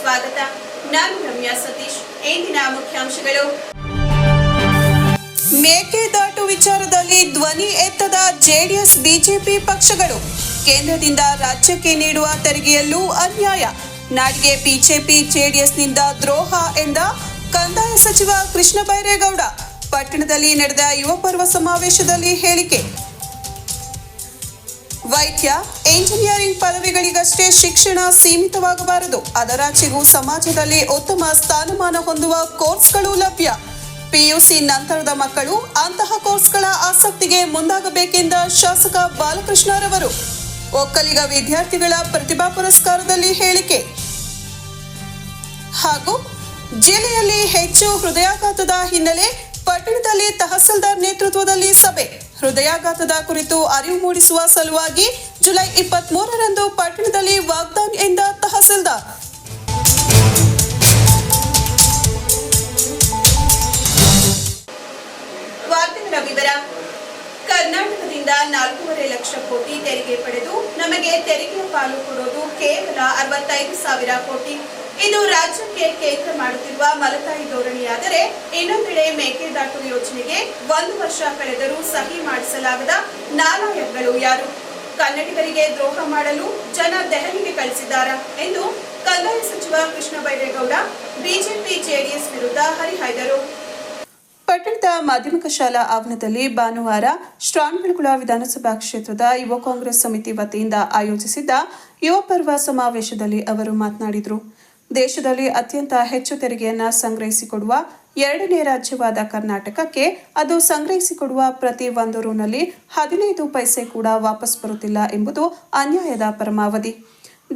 ಸ್ವಾಗತ. ನಾನು ರಮ್ಯಾ ಸತೀಶ್. ಇಂದಿನ ಮುಖ್ಯಾಂಶಗಳು: ಮೇಕೆದಾಟು ವಿಚಾರದಲ್ಲಿ ಧ್ವನಿ ಎತ್ತದ ಜೆಡಿಎಸ್ ಬಿಜೆಪಿ ಪಕ್ಷಗಳು. ಕೇಂದ್ರದಿಂದ ರಾಜ್ಯಕ್ಕೆ ನೀಡುವ ತೆರಿಗೆಯಲ್ಲೂ ಅನ್ಯಾಯ. ನಾಡಿಗೆ ಬಿಜೆಪಿ ಜೆಡಿಎಸ್ನಿಂದ ದ್ರೋಹ ಎಂದ ಕಂದಾಯ ಸಚಿವ ಕೃಷ್ಣ ಬೈರೇಗೌಡ. ಪಟ್ಟಣದಲ್ಲಿ ನಡೆದ ಯುವ ಪರ್ವ ಸಮಾವೇಶದಲ್ಲಿ ಹೇಳಿಕೆ. ವೈದ್ಯ, ಎಂಜಿನಿಯರಿಂಗ್ ಪದವಿಗಳಿಗಷ್ಟೇ ಶಿಕ್ಷಣ ಸೀಮಿತವಾಗಬಾರದು. ಅದರಾಚೆಗೂ ಸಮಾಜದಲ್ಲಿ ಉತ್ತಮ ಸ್ಥಾನಮಾನ ಹೊಂದುವ ಕೋರ್ಸ್ಗಳು ಲಭ್ಯ. ಪಿಯುಸಿ ನಂತರದ ಮಕ್ಕಳು ಅಂತಹ ಕೋರ್ಸ್ಗಳ ಆಸಕ್ತಿಗೆ ಮುಂದಾಗಬೇಕೆಂದ ಶಾಸಕ ಬಾಲಕೃಷ್ಣರವರು. ಒಕ್ಕಲಿಗ ವಿದ್ಯಾರ್ಥಿಗಳ ಪ್ರತಿಭಾ ಪುರಸ್ಕಾರದಲ್ಲಿ ಹೇಳಿಕೆ. ಹಾಗೂ ಜಿಲ್ಲೆಯಲ್ಲಿ ಹೆಚ್ಚು ಹೃದಯಾಘಾತದ ಹಿನ್ನೆಲೆ ಪಟ್ಟಣದಲ್ಲಿ ತಹಸೀಲ್ದಾರ್ ನೇತೃತ್ವದಲ್ಲಿ ಸಭೆ. ಹೃದಯಾಘಾತದ ಕುರಿತು ಅರಿವು ಮೂಡಿಸುವ ಸಲುವಾಗಿ ಜುಲೈ 23ರಂದು ಪಟ್ಟಣದಲ್ಲಿ ವಾಗ್ದಾನ್ ಎಂದ ತಹಸೀಲ್ದಾರ್. ವಾರ್ತೆಗಳ ವಿವರ. ಕರ್ನಾಟಕದಿಂದ 4.5 ಲಕ್ಷ ಕೋಟಿ ತೆರಿಗೆ ಪಡೆದು ನಮಗೆ ತೆರಿಗೆಯ ಪಾಲು ಕೊಡೋದು ಕೇವಲ 65,000 ಕೋಟಿ. ಇದು ರಾಜ್ಯಕ್ಕೆ ಕೇಂದ್ರ ಮಾಡುತ್ತಿರುವ ಮಲತಾಯಿ ಧೋರಣೆಯಾದರೆ, ಇನ್ನೊಂದೆಡೆ ಮೇಕೆದಾಟು ಯೋಜನೆಗೆ 1 ವರ್ಷ ಕಳೆದರೂ ಸಹಿ ಮಾಡಿಸಲಾಗದ ನಾಲಾಯಕ್ಗಳು ಯಾರು? ಕನ್ನಡಿಗರಿಗೆ ದ್ರೋಹ ಮಾಡಲು ಜನ ದೆಹಲಿಗೆ ಕಳಿಸಿದ್ದಾರಾ ಎಂದು ಕಂದಾಯ ಸಚಿವ ಕೃಷ್ಣ ಬೈರೇಗೌಡ ಬಿಜೆಪಿ ಜೆಡಿಎಸ್ ವಿರುದ್ಧ ಹರಿಹಾಯ್ದರು. ಪಟ್ಟಣದ ಮಾಧ್ಯಮಿಕ ಶಾಲಾ ಆವರಣದಲ್ಲಿ ಭಾನುವಾರ ಶ್ರಾವಣಬೆಳಗೊಳ ವಿಧಾನಸಭಾ ಕ್ಷೇತ್ರದ ಯುವ ಕಾಂಗ್ರೆಸ್ ಸಮಿತಿ ವತಿಯಿಂದ ಆಯೋಜಿಸಿದ್ದ ಯುವ ಪರ್ವ ಸಮಾವೇಶದಲ್ಲಿ ಅವರು ಮಾತನಾಡಿದರು. ದೇಶದಲ್ಲಿ ಅತ್ಯಂತ ಹೆಚ್ಚು ತೆರಿಗೆಯನ್ನು ಸಂಗ್ರಹಿಸಿಕೊಡುವ 2ನೇ ರಾಜ್ಯವಾದ ಕರ್ನಾಟಕಕ್ಕೆ ಅದು ಸಂಗ್ರಹಿಸಿಕೊಡುವ ಪ್ರತಿ 1 ರೂನಲ್ಲಿ 15 ಪೈಸೆ ಕೂಡ ವಾಪಸ್ ಬರುತ್ತಿಲ್ಲ ಎಂಬುದು ಅನ್ಯಾಯದ ಪರಮಾವಧಿ.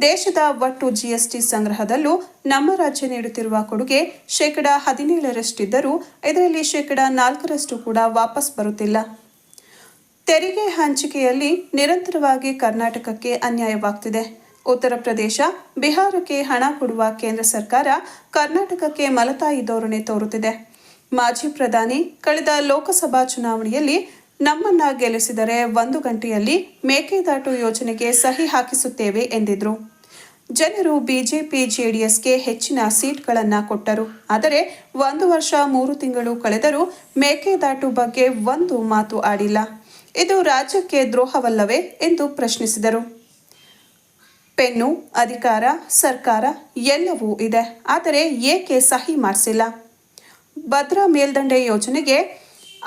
ದೇಶದ ಒಟ್ಟು ಜಿಎಸ್ಟಿ ಸಂಗ್ರಹದಲ್ಲೂ ನಮ್ಮ ರಾಜ್ಯ ನೀಡುತ್ತಿರುವ ಕೊಡುಗೆ 17%ರಷ್ಟಿದ್ದರೂ ಇದರಲ್ಲಿ 4% ಕೂಡ ವಾಪಸ್ ಬರುತ್ತಿಲ್ಲ. ತೆರಿಗೆ ಹಂಚಿಕೆಯಲ್ಲಿ ನಿರಂತರವಾಗಿ ಕರ್ನಾಟಕಕ್ಕೆ ಅನ್ಯಾಯವಾಗ್ತಿದೆ. ಉತ್ತರ ಪ್ರದೇಶ, ಬಿಹಾರಕ್ಕೆ ಹಣ ಕೊಡುವ ಕೇಂದ್ರ ಸರ್ಕಾರ ಕರ್ನಾಟಕಕ್ಕೆ ಮಲತಾಯಿ ಧೋರಣೆ ತೋರುತ್ತಿದೆ. ಮಾಜಿ ಪ್ರಧಾನಿ ಕಳೆದ ಲೋಕಸಭಾ ಚುನಾವಣೆಯಲ್ಲಿ ನಮ್ಮನ್ನ ಗೆಲ್ಲಿಸಿದರೆ 1 ಗಂಟೆಯಲ್ಲಿ ಮೇಕೆದಾಟು ಯೋಜನೆಗೆ ಸಹಿ ಹಾಕಿಸುತ್ತೇವೆ ಎಂದಿದ್ರು. ಜನರು ಬಿಜೆಪಿ ಜೆಡಿಎಸ್ಗೆ ಹೆಚ್ಚಿನ ಸೀಟ್ಗಳನ್ನು ಕೊಟ್ಟರು. ಆದರೆ 1 ವರ್ಷ 3 ತಿಂಗಳು ಕಳೆದರೂ ಮೇಕೆದಾಟು ಬಗ್ಗೆ ಒಂದು ಮಾತು ಆಡಿಲ್ಲ. ಇದು ರಾಜ್ಯಕ್ಕೆ ದ್ರೋಹವಲ್ಲವೇ ಎಂದು ಪ್ರಶ್ನಿಸಿದರು. ಪೆನ್ನು, ಅಧಿಕಾರ, ಸರ್ಕಾರ ಎಲ್ಲವೂ ಇದೆ, ಆದರೆ ಏಕೆ ಸಹಿ ಮಾಡಿಸಿಲ್ಲ? ಭದ್ರಾ ಮೇಲ್ದಂಡೆ ಯೋಜನೆಗೆ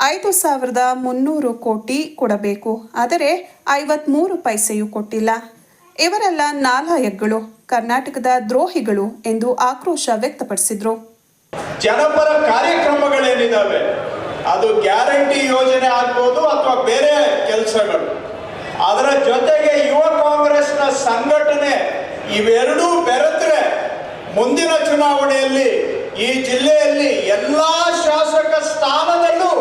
5,300 ಕೋಟಿ ಕೊಡಬೇಕು, ಆದರೆ 53 ಪೈಸೆಯೂ ಕೊಟ್ಟಿಲ್ಲ. ಇವರೆಲ್ಲ ನಾಲಾಯಕ್ಗಳು, ಕರ್ನಾಟಕದ ದ್ರೋಹಿಗಳು ಎಂದು ಆಕ್ರೋಶ ವ್ಯಕ್ತಪಡಿಸಿದ್ರು. ಜನಪರ ಕಾರ್ಯಕ್ರಮಗಳೇನಿದಾವೆ, ಅದು ಗ್ಯಾರಂಟಿ ಯೋಜನೆ ಆಗ್ಬೋದು ಅಥವಾ ಬೇರೆ ಕೆಲಸಗಳು, ಅದರ ಜೊತೆಗೆ ಯುವ ಕಾಂಗ್ರೆಸ್ನ ಸಂಘಟನೆ ಇವೆರಡೂ ಬೆರೆತರೆ ಮುಂದಿನ ಚುನಾವಣೆಯಲ್ಲಿ ಈ ಜಿಲ್ಲೆಯಲ್ಲಿ ಎಲ್ಲಾ ಶಾಸಕ ಸ್ಥಾನದಲ್ಲೂ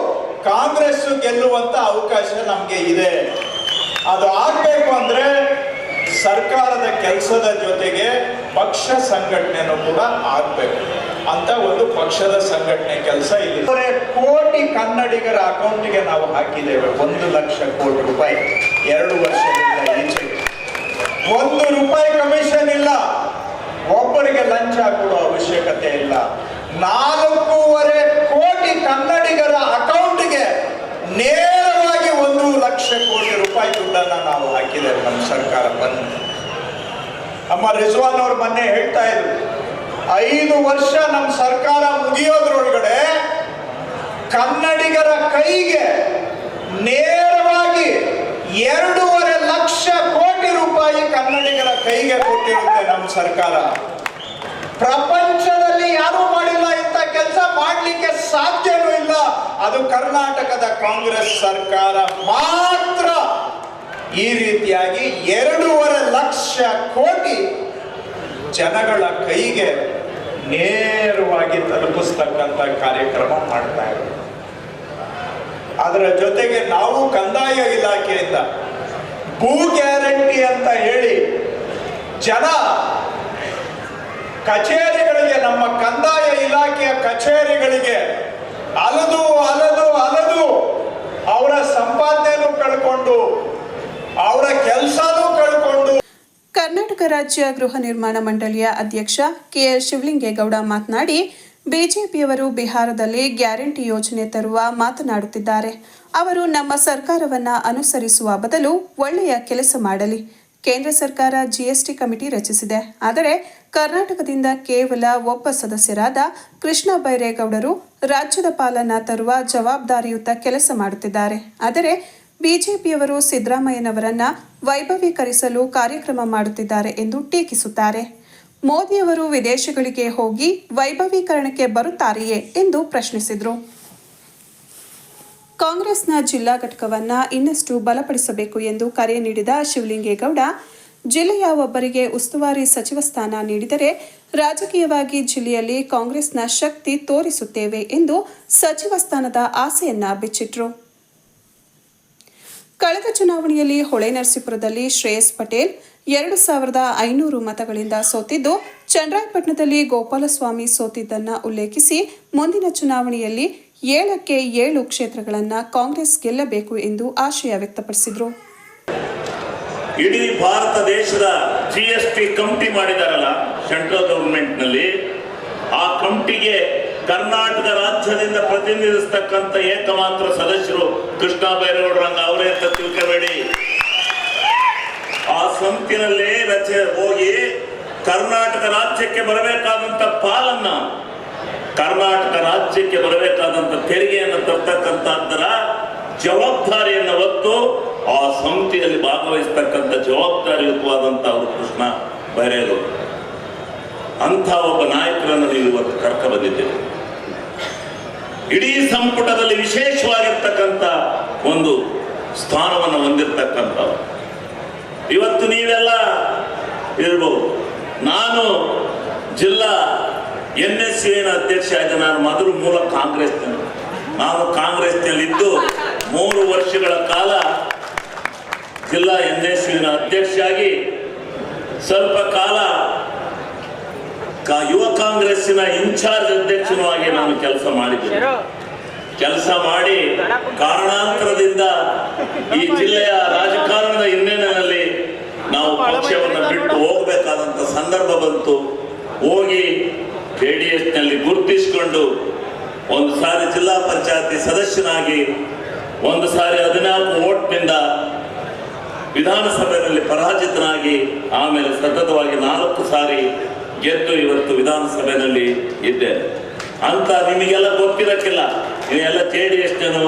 ಕಾಂಗ್ರೆಸ್ ಗೆಲ್ಲುವಂತ ಅವಕಾಶ ನಮಗೆ ಇದೆ. ಅದು ಆಗಬೇಕು ಅಂದ್ರೆ ಸರ್ಕಾರದ ಕೆಲಸದ ಜೊತೆಗೆ ಪಕ್ಷ ಸಂಘಟನೆನೂ ಕೂಡ ಆಗಬೇಕು. ಅಂತ ಒಂದು ಪಕ್ಷದ ಸಂಘಟನೆ ಕೆಲಸ ಇಲ್ಲಿ ಕೋಟಿ ಕನ್ನಡಿಗರ ಅಕೌಂಟ್ಗೆ ನಾವು ಹಾಕಿದ್ದೇವೆ. 1 ಲಕ್ಷ ಕೋಟಿ ರೂಪಾಯಿ 2 ವರ್ಷದಿಂದ ಈಚೆ. 1 ರೂಪಾಯಿ ಕಮಿಷನ್ ಇಲ್ಲ, ಒಬ್ಬರಿಗೆ ಲಂಚ ಕೊಡೋ ಅವಶ್ಯಕತೆ ಇಲ್ಲ. 4.5 ಕೋಟಿ ಕನ್ನಡಿಗರ ಅಕೌಂಟ್ಗೆ ನೇರವಾಗಿ 1 ಲಕ್ಷ ಕೋಟಿ ರೂಪಾಯಿ ದುಡ್ಡನ್ನ ನಾವು ಹಾಕಿದ್ದೇವೆ ನಮ್ಮ ಸರ್ಕಾರ ಬಂದು. ನಮ್ಮ ರಿಜ್ವಾನ್ ಅವ್ರು ಮೊನ್ನೆ ಹೇಳ್ತಾ ಇದ್ರು, 5 ವರ್ಷ ನಮ್ಮ ಸರ್ಕಾರ ಮುಗಿಯೋದ್ರೊಳಗಡೆ ಕನ್ನಡಿಗರ ಕೈಗೆ ನೇರವಾಗಿ 2.5 ಲಕ್ಷ ಕೋಟಿ ರೂಪಾಯಿ ಕನ್ನಡಿಗರ ಕೈಗೆ ಕೊಟ್ಟಿರುತ್ತೆ ನಮ್ಮ ಸರ್ಕಾರ. ಪ್ರಪಂಚದಲ್ಲಿ ಯಾರೂ ಮಾಡಿಲ್ಲ, ಇಂಥ ಕೆಲಸ ಮಾಡಲಿಕ್ಕೆ ಸಾಧ್ಯವೂ ಇಲ್ಲ. ಅದು ಕರ್ನಾಟಕದ ಕಾಂಗ್ರೆಸ್ ಸರ್ಕಾರ ಮಾತ್ರ ಈ ರೀತಿಯಾಗಿ 2.5 ಲಕ್ಷ ಕೋಟಿ ಜನಗಳ ಕೈಗೆ ನೇರವಾಗಿ ತಲುಪಿಸ್ತಕ್ಕಂಥ ಕಾರ್ಯಕ್ರಮ ಮಾಡ್ತಾ ಇದ್ದಾರೆ. ಅದರ ಜೊತೆಗೆ ನಾವು ಕಂದಾಯ ಇಲಾಖೆಯಿಂದ ಭೂ ಗ್ಯಾರಂಟಿ ಅಂತ ಹೇಳಿ ಜನ ಕಚೇರಿಗಳಿಗೆ, ನಮ್ಮ ಕಂದಾಯ ಇಲಾಖೆಯ ಕಚೇರಿಗಳಿಗೆ ಅಲದು ಅವರ ಸಂಪಾದನೆಯನ್ನು ಕಳ್ಕೊಂಡು ಅವರ ಕೆಲಸನೂ ಕಳ್ಕೊಂಡು ಕರ್ನಾಟಕ ರಾಜ್ಯ ಗೃಹ ನಿರ್ಮಾಣ ಮಂಡಳಿಯ ಅಧ್ಯಕ್ಷ ಕೆಎಲ್ ಶಿವಲಿಂಗೇಗೌಡ ಮಾತನಾಡಿ, ಬಿಜೆಪಿಯವರು ಬಿಹಾರದಲ್ಲಿ ಗ್ಯಾರಂಟಿ ಯೋಜನೆ ತರುವ ಮಾತನಾಡುತ್ತಿದ್ದಾರೆ. ಅವರು ನಮ್ಮ ಸರ್ಕಾರವನ್ನು ಅನುಸರಿಸುವ ಬದಲು ಒಳ್ಳೆಯ ಕೆಲಸ ಮಾಡಲಿ. ಕೇಂದ್ರ ಸರ್ಕಾರ ಜಿಎಸ್ಟಿ ಕಮಿಟಿ ರಚಿಸಿದೆ. ಆದರೆ ಕರ್ನಾಟಕದಿಂದ ಕೇವಲ ಒಬ್ಬ ಸದಸ್ಯರಾದ ಕೃಷ್ಣ ಬೈರೇಗೌಡರು ರಾಜ್ಯದ ಪಾಲನ್ನ ತರುವ ಜವಾಬ್ದಾರಿಯುತ ಕೆಲಸ ಮಾಡುತ್ತಿದ್ದಾರೆ. ಆದರೆ ಬಿಜೆಪಿಯವರು ಸಿದ್ದರಾಮಯ್ಯನವರನ್ನ ವೈಭವೀಕರಿಸಲು ಕಾರ್ಯಕ್ರಮ ಮಾಡುತ್ತಿದ್ದಾರೆ ಎಂದು ಟೀಕಿಸುತ್ತಾರೆ. ಮೋದಿಯವರು ವಿದೇಶಗಳಿಗೆ ಹೋಗಿ ವೈಭವೀಕರಣಕ್ಕೆ ಬರುತ್ತಾರೆಯೇ ಎಂದು ಪ್ರಶ್ನಿಸಿದರು. ಕಾಂಗ್ರೆಸ್ನ ಜಿಲ್ಲಾ ಘಟಕವನ್ನು ಇನ್ನಷ್ಟು ಬಲಪಡಿಸಬೇಕು ಎಂದು ಕರೆ ನೀಡಿದ ಶಿವಲಿಂಗೇಗೌಡ, ಜಿಲ್ಲೆಯ ಒಬ್ಬರಿಗೆ ಉಸ್ತುವಾರಿ ಸಚಿವ ಸ್ಥಾನ ನೀಡಿದರೆ ರಾಜಕೀಯವಾಗಿ ಜಿಲ್ಲೆಯಲ್ಲಿ ಕಾಂಗ್ರೆಸ್ನ ಶಕ್ತಿ ತೋರಿಸುತ್ತೇವೆ ಎಂದು ಸಚಿವ ಸ್ಥಾನದ ಆಸೆಯನ್ನ ಬಿಚ್ಚಿಟ್ರು. ಕಳೆದ ಚುನಾವಣೆಯಲ್ಲಿ ಹೊಳೆನರಸೀಪುರದಲ್ಲಿ ಶ್ರೇಯಸ್ ಪಟೇಲ್ 2500 ಮತಗಳಿಂದ ಸೋತಿದ್ದು, ಚನ್ನರಾಯಪಟ್ಟಣದಲ್ಲಿ ಗೋಪಾಲಸ್ವಾಮಿ ಸೋತಿದ್ದನ್ನು ಉಲ್ಲೇಖಿಸಿ ಮುಂದಿನ ಚುನಾವಣೆಯಲ್ಲಿ 7ಕ್ಕೆ 7 ಕ್ಷೇತ್ರಗಳನ್ನು ಕಾಂಗ್ರೆಸ್ ಗೆಲ್ಲಬೇಕು ಎಂದು ಆಶಯ ವ್ಯಕ್ತಪಡಿಸಿದರು. ಇಡೀ ಭಾರತ ದೇಶದ ಜಿಎಸ್ಟಿ ಕಮಿಟಿ ಮಾಡಿದಾರಲ್ಲ ಸೆಂಟ್ರಲ್ ಗವರ್ಮೆಂಟ್ನಲ್ಲಿ, ಆ ಕಮಿಟಿಗೆ ಕರ್ನಾಟಕ ರಾಜ್ಯದಿಂದ ಪ್ರತಿನಿಧಿಸ್ತಕ್ಕಂಥ ಏಕಮಾತ್ರ ಸದಸ್ಯರು ಕೃಷ್ಣ ಬೈರೇಗೌಡರಂಗ ಅವರೇ ಅಂತ ತಿಳ್ಕೋಬೇಡಿ. ಆ ಸಮಿತಿನಲ್ಲಿ ಹೋಗಿ ಕರ್ನಾಟಕ ರಾಜ್ಯಕ್ಕೆ ಬರಬೇಕಾದಂತ ಪಾಲನ್ನ, ಕರ್ನಾಟಕ ರಾಜ್ಯಕ್ಕೆ ಬರಬೇಕಾದಂತ ತೆರಿಗೆಯನ್ನು ತರ್ತಕ್ಕಂಥದ್ದರ ಜವಾಬ್ದಾರಿಯನ್ನು ಹೊತ್ತು ಆ ಸಮಿತಿಯಲ್ಲಿ ಭಾಗವಹಿಸ್ತಕ್ಕಂಥ ಜವಾಬ್ದಾರಿಯುತವಾದಂತ ಅವರು ಕೃಷ್ಣ ಬೈರೇಗೌಡ ಅಂತ ಒಬ್ಬ ನಾಯಕರನ್ನು ನೀವು ಇವತ್ತು ಕರ್ಕ ಬಂದಿದ್ದೇವೆ. ಇಡೀ ಸಂಪುಟದಲ್ಲಿ ವಿಶೇಷವಾಗಿರ್ತಕ್ಕಂಥ ಒಂದು ಸ್ಥಾನವನ್ನು ಹೊಂದಿರತಕ್ಕಂಥವ್ರು. ಇವತ್ತು ನೀವೆಲ್ಲ ಇರ್ಬೋದು. ನಾನು ಜಿಲ್ಲಾ NSUವಿನ ಅಧ್ಯಕ್ಷ ಆದ ನಾನು ಮೊದಲು ಮೂಲ ಕಾಂಗ್ರೆಸ್ನಲ್ಲಿ. ನಾನು ಕಾಂಗ್ರೆಸ್ನಲ್ಲಿದ್ದು 3 ವರ್ಷಗಳ ಕಾಲ ಜಿಲ್ಲಾ NSUವಿನ ಅಧ್ಯಕ್ಷರಾಗಿ ಸ್ವಲ್ಪ ಕಾಲ ಯುವ ಕಾಂಗ್ರೆಸ್ಸಿನ ಇನ್ಚಾರ್ಜ್ ಅಧ್ಯಕ್ಷನೂ ಆಗಿ ನಾನು ಕೆಲಸ ಮಾಡಿದ್ದೇನೆ. ಕೆಲಸ ಮಾಡಿ ಕಾರಣಾಂತರದಿಂದ ಈ ಜಿಲ್ಲೆಯ ರಾಜಕಾರಣದ ಹಿನ್ನೆಲೆಯಲ್ಲಿ ನಾವು ಪಕ್ಷವನ್ನು ಬಿಟ್ಟು ಹೋಗಬೇಕಾದಂತ ಸಂದರ್ಭ ಬಂತು. ಹೋಗಿ JDSನಲ್ಲಿ ಗುರುತಿಸಿಕೊಂಡು ಒಂದು ಸಾರಿ ಜಿಲ್ಲಾ ಪಂಚಾಯತಿ ಸದಸ್ಯನಾಗಿ, ಒಂದು ಸಾರಿ 14 ವೋಟ್ನಿಂದ ವಿಧಾನಸಭೆಯಲ್ಲಿ ಪರಾಜಿತನಾಗಿ, ಆಮೇಲೆ ಸತತವಾಗಿ 4 ಸಾರಿ ಗೆದ್ದು ಇವತ್ತು ವಿಧಾನಸಭೆಯಲ್ಲಿ ಇದ್ದೇನೆ ಅಂತ ನಿಮಗೆಲ್ಲ ಗೊತ್ತಿರಕ್ಕಿಲ್ಲ. ನೀವೆಲ್ಲ JDSನೂ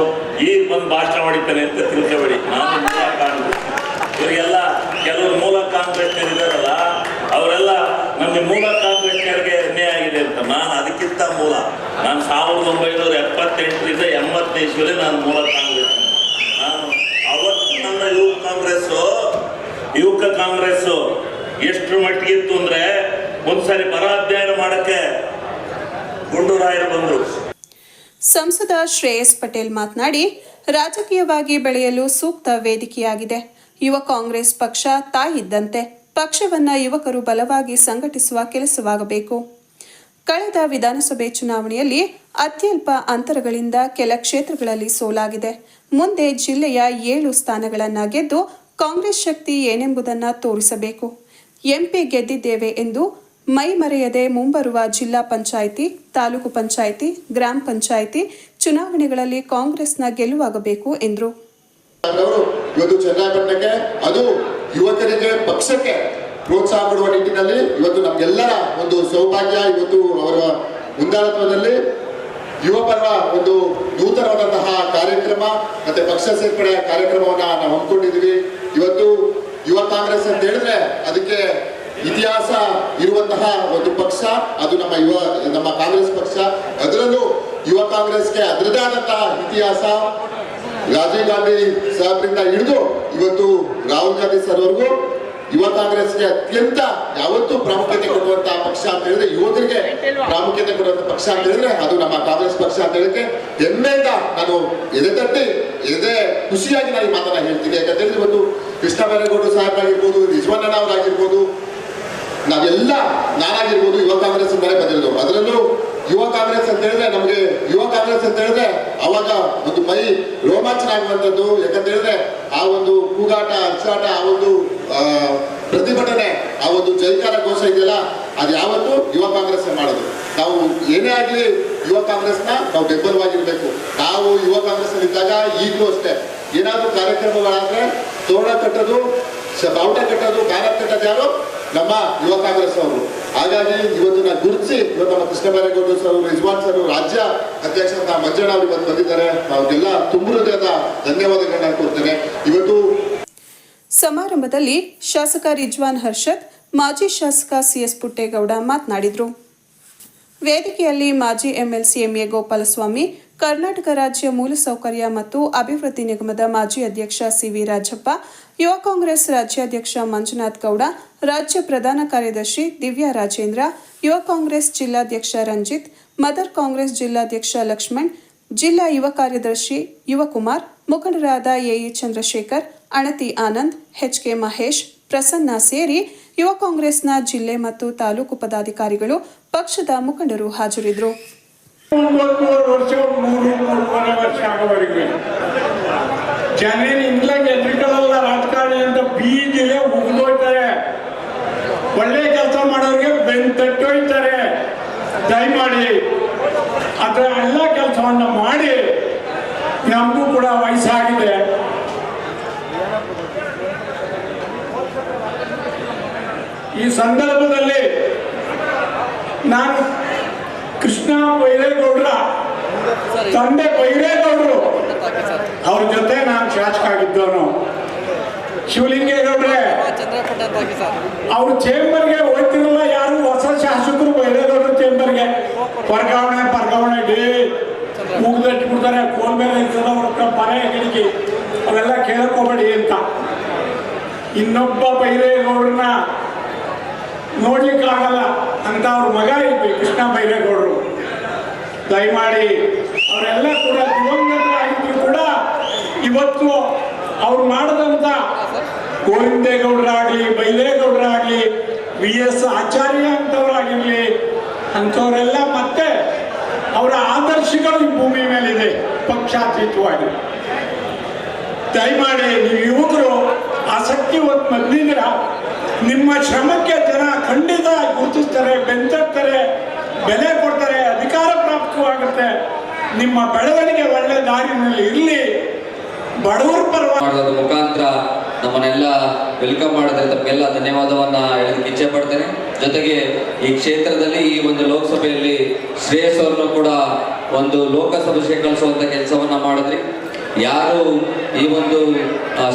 ಈಗ ಬಂದು ಭಾಷಣ ಮಾಡಿದ್ದಾನೆ ಅಂತ ತಿಳ್ಕೋಬೇಡಿ. ನಾನು ಮೂಲ ಕಾಂಗ್ರೆಸ್, ಇವರಿಗೆಲ್ಲ ಕೆಲವರು ಮೂಲ ಕಾಂಗ್ರೆಸ್ನವರಿದ್ದಾರಲ್ಲ ಅವರೆಲ್ಲ ನಮಗೆ ಮೂಲ ಕಾಂಗ್ರೆಸ್ನವರಿಗೆ ಅನ್ಯಾಯ ಆಗಿದೆ ಅಂತ. ನಾನು ಅದಕ್ಕಿಂತ ಮೂಲ. ನಾನು 1978ರಿಂದ 80ನೇ ಇಸ್ವಿಯಲ್ಲಿ ನಾನು ಮೂಲ ಕಾಂಗ್ರೆಸ್. ನಾನು ಅವತ್ತು ನನ್ನ ಯುವಕ ಕಾಂಗ್ರೆಸ್ ಎಷ್ಟು ಮಟ್ಟಿಗಿತ್ತು ಅಂದ್ರೆ ಒಂದ್ಸರಿ ಬರ ಅಧ್ಯಯನ ಮಾಡಕ್ಕೆ ಗುಂಡೂರಾಯರು ಬಂದರು. ಸಂಸದ ಶ್ರೇಯಸ್ ಪಟೇಲ್ ಮಾತನಾಡಿ, ರಾಜಕೀಯವಾಗಿ ಬೆಳೆಯಲು ಸೂಕ್ತ ವೇದಿಕೆಯಾಗಿದೆ. ಯುವ ಕಾಂಗ್ರೆಸ್ ಪಕ್ಷ ತಾಯಿದ್ದಂತೆ. ಪಕ್ಷವನ್ನ ಯುವಕರು ಬಲವಾಗಿ ಸಂಘಟಿಸುವ ಕೆಲಸವಾಗಬೇಕು. ಕಳೆದ ವಿಧಾನಸಭೆ ಚುನಾವಣೆಯಲ್ಲಿ ಅತ್ಯಲ್ಪ ಅಂತರಗಳಿಂದ ಕೆಲ ಕ್ಷೇತ್ರಗಳಲ್ಲಿ ಸೋಲಾಗಿದೆ. ಮುಂದೆ ಜಿಲ್ಲೆಯ 7 ಸ್ಥಾನಗಳನ್ನು ಗೆದ್ದು ಕಾಂಗ್ರೆಸ್ ಶಕ್ತಿ ಏನೆಂಬುದನ್ನು ತೋರಿಸಬೇಕು. MP ಗೆದ್ದಿದ್ದೇವೆ ಎಂದು ಮೈ ಮರೆಯದೆ ಮುಂಬರುವ ಜಿಲ್ಲಾ ಪಂಚಾಯಿತಿ, ತಾಲೂಕು ಪಂಚಾಯಿತಿ, ಗ್ರಾಮ ಪಂಚಾಯಿತಿ ಚುನಾವಣೆಗಳಲ್ಲಿ ಕಾಂಗ್ರೆಸ್ನ ಗೆಲುವಾಗಬೇಕು ಎಂದರು. ಇವತ್ತು ಚನ್ನರಾಯಪಟ್ಟಣಕ್ಕೆ, ಅದು ಯುವಕರಿಗೆ, ಪಕ್ಷಕ್ಕೆ ಪ್ರೋತ್ಸಾಹ ಕೊಡುವ ನಿಟ್ಟಿನಲ್ಲಿ ಇವತ್ತು ನಮ್ಗೆಲ್ಲರ ಒಂದು ಸೌಭಾಗ್ಯ. ಇವತ್ತು ಅವರ ಮುಂದಾಳತ್ವದಲ್ಲಿ ಯುವ ಪರ್ವ ಒಂದು ನೂತನವಾದಂತಹ ಕಾರ್ಯಕ್ರಮ ಮತ್ತೆ ಪಕ್ಷ ಸೇರ್ಪಡೆ ಕಾರ್ಯಕ್ರಮವನ್ನ ನಾವು ಹಮ್ಮಿಕೊಂಡಿದ್ವಿ. ಇವತ್ತು ಯುವ ಕಾಂಗ್ರೆಸ್ ಅಂತ ಹೇಳಿದ್ರೆ ಅದಕ್ಕೆ ಇತಿಹಾಸ ಇರುವಂತಹ ಒಂದು ಪಕ್ಷ, ಅದು ನಮ್ಮ ಕಾಂಗ್ರೆಸ್ ಪಕ್ಷ. ಅದರಲ್ಲೂ ಯುವ ಕಾಂಗ್ರೆಸ್ಗೆ ಅದರದೇ ಆದಂತಹ ಇತಿಹಾಸ. ರಾಜೀವ್ ಗಾಂಧಿ ಸಾಹೇಬ್ರಿಂದ ಹಿಡಿದು ಇವತ್ತು ರಾಹುಲ್ ಗಾಂಧಿ ಸರ್ ವರೆಗೂ ಯುವ ಕಾಂಗ್ರೆಸ್ಗೆ ಅತ್ಯಂತ ಯಾವತ್ತೂ ಪ್ರಾಮುಖ್ಯತೆ ಕೊಡುವಂತಹ ಪಕ್ಷ ಅಂತ ಹೇಳಿದ್ರೆ, ಯುವಕರಿಗೆ ಪ್ರಾಮುಖ್ಯತೆ ಕೊಡುವಂತ ಪಕ್ಷ ಅಂತ ಹೇಳಿದ್ರೆ ಅದು ನಮ್ಮ ಕಾಂಗ್ರೆಸ್ ಪಕ್ಷ ಅಂತ ಹೇಳಿದ್ರೆ ಹೆಮ್ಮೆಯಿಂದ ನಾನು ಎದೆ ಖುಷಿಯಾಗಿ ನಾನು ಈ ಮಾತನ್ನ ಹೇಳ್ತೀನಿ. ಯಾಕಂತ ಹೇಳಿದ್ರೆ ಇವತ್ತು ಕೃಷ್ಣ ಬೈರೇಗೌಡರು ಸಾಹೇಬರಾಗಿರ್ಬೋದು, ರಿಜ್ವಾನಣ್ಣ ಅವರಾಗಿರ್ಬೋದು, ನಾವೆಲ್ಲ ನಾನಾಗಿರ್ಬೋದು ಯುವ ಕಾಂಗ್ರೆಸ್ ಮೇಲೆ ಬಂದಿರೋದು. ಅದರಲ್ಲೂ ಯುವ ಕಾಂಗ್ರೆಸ್ ಅಂತ ಹೇಳಿದ್ರೆ ನಮಗೆ ಯುವ ಕಾಂಗ್ರೆಸ್ ಅಂತ ಹೇಳಿದ್ರೆ ಅವಾಗ ಒಂದು ಮೈ ರೋಮಾಂಚನ ಆಗುವಂಥದ್ದು. ಯಾಕಂತ ಹೇಳಿದ್ರೆ ಆ ಒಂದು ಕೂಗಾಟ, ಅರ್ಚಾಟ, ಆ ಒಂದು ಪ್ರತಿಭಟನೆ, ಆ ಒಂದು ಜೈಕಾರ ಘೋಷ ಇದೆಯಲ್ಲ, ಅದು ಯಾವತ್ತು ಯುವ ಕಾಂಗ್ರೆಸ್ ಮಾಡೋದು. ನಾವು ಏನೇ ಆಗಲಿ ಯುವ ಕಾಂಗ್ರೆಸ್ನ ನಾವು ಬೆಂಬಲವಾಗಿರ್ಬೇಕು. ನಾವು ಯುವ ಕಾಂಗ್ರೆಸ್ ಇದ್ದಾಗ ಈಗಲೂ ಅಷ್ಟೇ ಏನಾದರೂ ಕಾರ್ಯಕ್ರಮಗಳಾದ್ರೆ ತೋರಣ ಕಟ್ಟೋದು, ಬಾವುಟ ಕಟ್ಟೋದು, ಬ್ಯಾನರ್ ಕಟ್ಟೋದು ಯಾರು? ನಮ್ಮ ಯುವ ಕಾಂಗ್ರೆಸ್ ಅವರು. ಹಾಗಾಗಿ ಇವತ್ತು ಗುರುತಿಸಿ ಇವತ್ತು ನಮ್ಮ ಕೃಷ್ಣ ಬೈರೇಗೌಡರು ಸರ್, ಯಜಮಾನ್ ಸರ್, ರಾಜ್ಯ ಅಧ್ಯಕ್ಷ ಮಂಜಣ್ಣ ಅವರು ಇವತ್ತು ಬಂದಿದ್ದಾರೆ. ಅವ್ರಿಗೆಲ್ಲ ತುಂಬ ಹೃದಯದ ಧನ್ಯವಾದಗಳನ್ನ ಕೊಡ್ತೇನೆ. ಇವತ್ತು ಸಮಾರಂಭದಲ್ಲಿ ಶಾಸಕ ರಿಜ್ವಾನ್ ಹರ್ಷದ್, ಮಾಜಿ ಶಾಸಕ ಸಿಎಸ್ ಪುಟ್ಟೇಗೌಡ ಮಾತನಾಡಿದರು. ವೇದಿಕೆಯಲ್ಲಿ ಮಾಜಿ ಎಂಎಲ್ಸಿ ಎಂಎ ಗೋಪಾಲಸ್ವಾಮಿ, ಕರ್ನಾಟಕ ರಾಜ್ಯ ಮೂಲಸೌಕರ್ಯ ಮತ್ತು ಅಭಿವೃದ್ಧಿ ನಿಗಮದ ಮಾಜಿ ಅಧ್ಯಕ್ಷ ಸಿವಿ ರಾಜಪ್ಪ, ಯುವ ಕಾಂಗ್ರೆಸ್ ರಾಜ್ಯಾಧ್ಯಕ್ಷ ಮಂಜುನಾಥ್ ಗೌಡ, ರಾಜ್ಯ ಪ್ರಧಾನ ಕಾರ್ಯದರ್ಶಿ ದಿವ್ಯಾ ರಾಜೇಂದ್ರ, ಯುವ ಕಾಂಗ್ರೆಸ್ ಜಿಲ್ಲಾಧ್ಯಕ್ಷ ರಂಜಿತ್, ಮದರ್ ಕಾಂಗ್ರೆಸ್ ಜಿಲ್ಲಾಧ್ಯಕ್ಷ ಲಕ್ಷ್ಮಣ್, ಜಿಲ್ಲಾ ಯುವ ಕಾರ್ಯದರ್ಶಿ ಯುವಕುಮಾರ್, ಮುಖಂಡರಾದ ಎಇ ಚಂದ್ರಶೇಖರ್, ಅಣತಿ ಆನಂದ್, ಎಚ್ಕೆ ಮಹೇಶ್, ಪ್ರಸನ್ನ ಸೇರಿ ಯುವ ಕಾಂಗ್ರೆಸ್ನ ಜಿಲ್ಲೆ ಮತ್ತು ತಾಲೂಕು ಪದಾಧಿಕಾರಿಗಳು, ಪಕ್ಷದ ಮುಖಂಡರು ಹಾಜರಿದ್ದರು. 9 ವರ್ಷ 3.5 ವರ್ಷ ಆಗೋವರೆಗೆ ಜನೇನು ಇಂಗ್ಲೆಂಡ್ ಎದುರಿಕೊಳ್ಳಲ್ಲ ರಾಜಕಾರಣಿ ಅಂತ ಬೀದಿಗೆ ಉಗಿದೋಯ್ತಾರೆ. ಒಳ್ಳೆ ಕೆಲಸ ಮಾಡೋರಿಗೆ ಬೆನ್ನು ತಟ್ಟೋಯ್ತಾರೆ. ದಯಮಾಡಿ ಅದರ ಎಲ್ಲ ಕೆಲಸವನ್ನು ಮಾಡಿ. ನಮಗೂ ಕೂಡ ವಯಸ್ಸಾಗಿದೆ. ಈ ಸಂದರ್ಭದಲ್ಲಿ ನಾನು ಕೃಷ್ಣ ಬೈರೇಗೌಡರ ತಂದೆ ಬೈರೇಗೌಡರು ಅವ್ರ ಜೊತೆ ನಾನು ಶಾಸಕ ಆಗಿದ್ದವನು. ಶಿವಲಿಂಗೇಗೌಡ್ರೆ ಅವ್ರ ಚೇಂಬರ್ಗೆ ಹೋಗ್ತಿರಲ್ಲ ಯಾರು ಹೊಸ ಶಾಸಕರು ಬೈರೇಗೌಡರ ಚೇಂಬರ್ಗೆ ವರ್ಗಾವಣೆ ಡೇ ಮುಗಿದಟ್ಟಿಬಿಡ್ತಾರೆ. ಫೋನ್ ಮೇಲೆ ಇರ್ತದ ಅವ್ರ ಪರ ಗಿಡಿಗೆ ಅವೆಲ್ಲ ಕೇಳ್ಕೋಬೇಡಿ ಅಂತ. ಇನ್ನೊಬ್ಬ ಬೈರೇಗೌಡರನ್ನ ನೋಡ್ಲಿಕ್ಕಾಗಲ್ಲ ಅಂತ ಅವ್ರ ಮಗ ಇದ್ವಿ ಕೃಷ್ಣ ಬೈರೇಗೌಡರು. ದಯಮಾಡಿ ಅವರೆಲ್ಲ ಕೂಡ ದಿವಂಗತರಾಗಿದ್ರು ಕೂಡ ಇವತ್ತು ಅವ್ರು ಮಾಡಿದಂಥ ಗೋವಿಂದೇಗೌಡರಾಗಲಿ, ಬೈರೇಗೌಡರಾಗಲಿ, VS ಆಚಾರ್ಯ ಅಂತವರಾಗಿರಲಿ, ಅಂಥವರೆಲ್ಲ ಮತ್ತೆ ಅವರ ಆದರ್ಶಗಳು ಈ ಭೂಮಿ ಮೇಲಿದೆ ಪಕ್ಷಾತೀತವಾಗಿ. ದಯಮಾಡಿ ನೀವು ಯುವಕರು ಆಸಕ್ತಿ ಹೊತ್ತು ಬಂದಿದ್ದೀರ. ನಿಮ್ಮ ಶ್ರಮಕ್ಕೆ ಜನ ಖಂಡಿತ ಗುರುತಿಸ್ತಾರೆ, ಬೆಂತಡ್ತಾರೆ, ಬೆಲೆ ಕೊಡ್ತಾರೆ, ಅಧಿಕಾರ ಪ್ರಾಪ್ತವಾಗುತ್ತೆ. ನಿಮ್ಮ ಬೆಳವಣಿಗೆ ಒಳ್ಳೆ ದಾರಿನಲ್ಲಿ ಇರಲಿ. ಬಡವರ ಪರವಾಗಿ ಮುಖಾಂತರ ನಮ್ಮನ್ನೆಲ್ಲ ವೆಲ್ಕಮ್ ಮಾಡಿದ್ರೆ ತಮಗೆಲ್ಲ ಧನ್ಯವಾದವನ್ನ ಹೇಳಲಿಕ್ಕೆ ಇಚ್ಛೆ ಪಡ್ತೇನೆ. ಜೊತೆಗೆ ಈ ಕ್ಷೇತ್ರದಲ್ಲಿ ಈ ಒಂದು ಲೋಕಸಭೆಯಲ್ಲಿ ಶ್ರೇಯಸ್ ಅವ್ರನ್ನು ಕೂಡ ಒಂದು ಲೋಕಸಭೆಗೆ ಕಳಿಸುವಂತ ಕೆಲಸವನ್ನ ಮಾಡಿದ್ರಿ. ಯಾರು ಈ ಒಂದು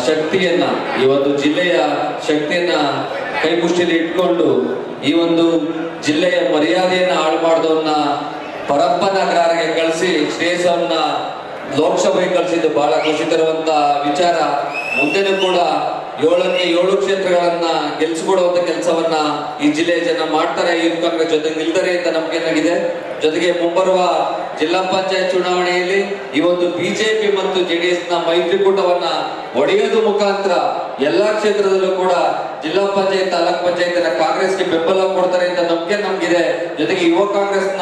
ಶಕ್ತಿಯನ್ನ, ಈ ಒಂದು ಜಿಲ್ಲೆಯ ಶಕ್ತಿಯನ್ನ ಕೈಮುಷ್ಟಿಯಲ್ಲಿ ಇಟ್ಕೊಂಡು ಈ ಒಂದು ಜಿಲ್ಲೆಯ ಮರ್ಯಾದೆಯನ್ನ ಹಾಳು ಮಾಡಿದವನ್ನ ಪರಪ್ಪನಗರಗೆ ಕಳಿಸಿ ಶ್ರೇಯಸ್ ಅವ್ರನ್ನ ಲೋಕಸಭೆಗೆ ಕಳಿಸಿದ್ದು ಬಹಳ ಖುಷಿ ತರುವಂತ ವಿಚಾರ. ಮುಂದೆನೂ ಕೂಡ 7ಕ್ಕೆ 7 ಕ್ಷೇತ್ರಗಳನ್ನ ಗೆಲ್ಸಿಕೊಡುವಂತ ಕೆಲಸವನ್ನ ಈ ಜಿಲ್ಲೆಯ ಜನ ಮಾಡ್ತಾರೆ. ಯೂತ್ ಕಾಂಗ್ರೆಸ್ ಜೊತೆ ನಿಲ್ತಾರೆ ಅಂತ ನಂಬಿಕೆ ನನಗಿದೆ. ಜೊತೆಗೆ ಮುಂಬರುವ ಜಿಲ್ಲಾ ಪಂಚಾಯತ್ ಚುನಾವಣೆಯಲ್ಲಿ ಈ ಒಂದು ಬಿಜೆಪಿ ಮತ್ತು JDS ನ ಮೈತ್ರಿಕೂಟವನ್ನ ಒಡೆಯೋದು ಮುಖಾಂತರ ಎಲ್ಲಾ ಕ್ಷೇತ್ರದಲ್ಲೂ ಕೂಡ ಜಿಲ್ಲಾ ಪಂಚಾಯತ್, ತಾಲೂಕ್ ಪಂಚಾಯತ್ ಕಾಂಗ್ರೆಸ್ಗೆ ಬೆಂಬಲ ಕೊಡ್ತಾರೆ ಅಂತ ನಂಬಿಕೆ ನಮ್ಗಿದೆ. ಜೊತೆಗೆ ಯುವ ಕಾಂಗ್ರೆಸ್ನ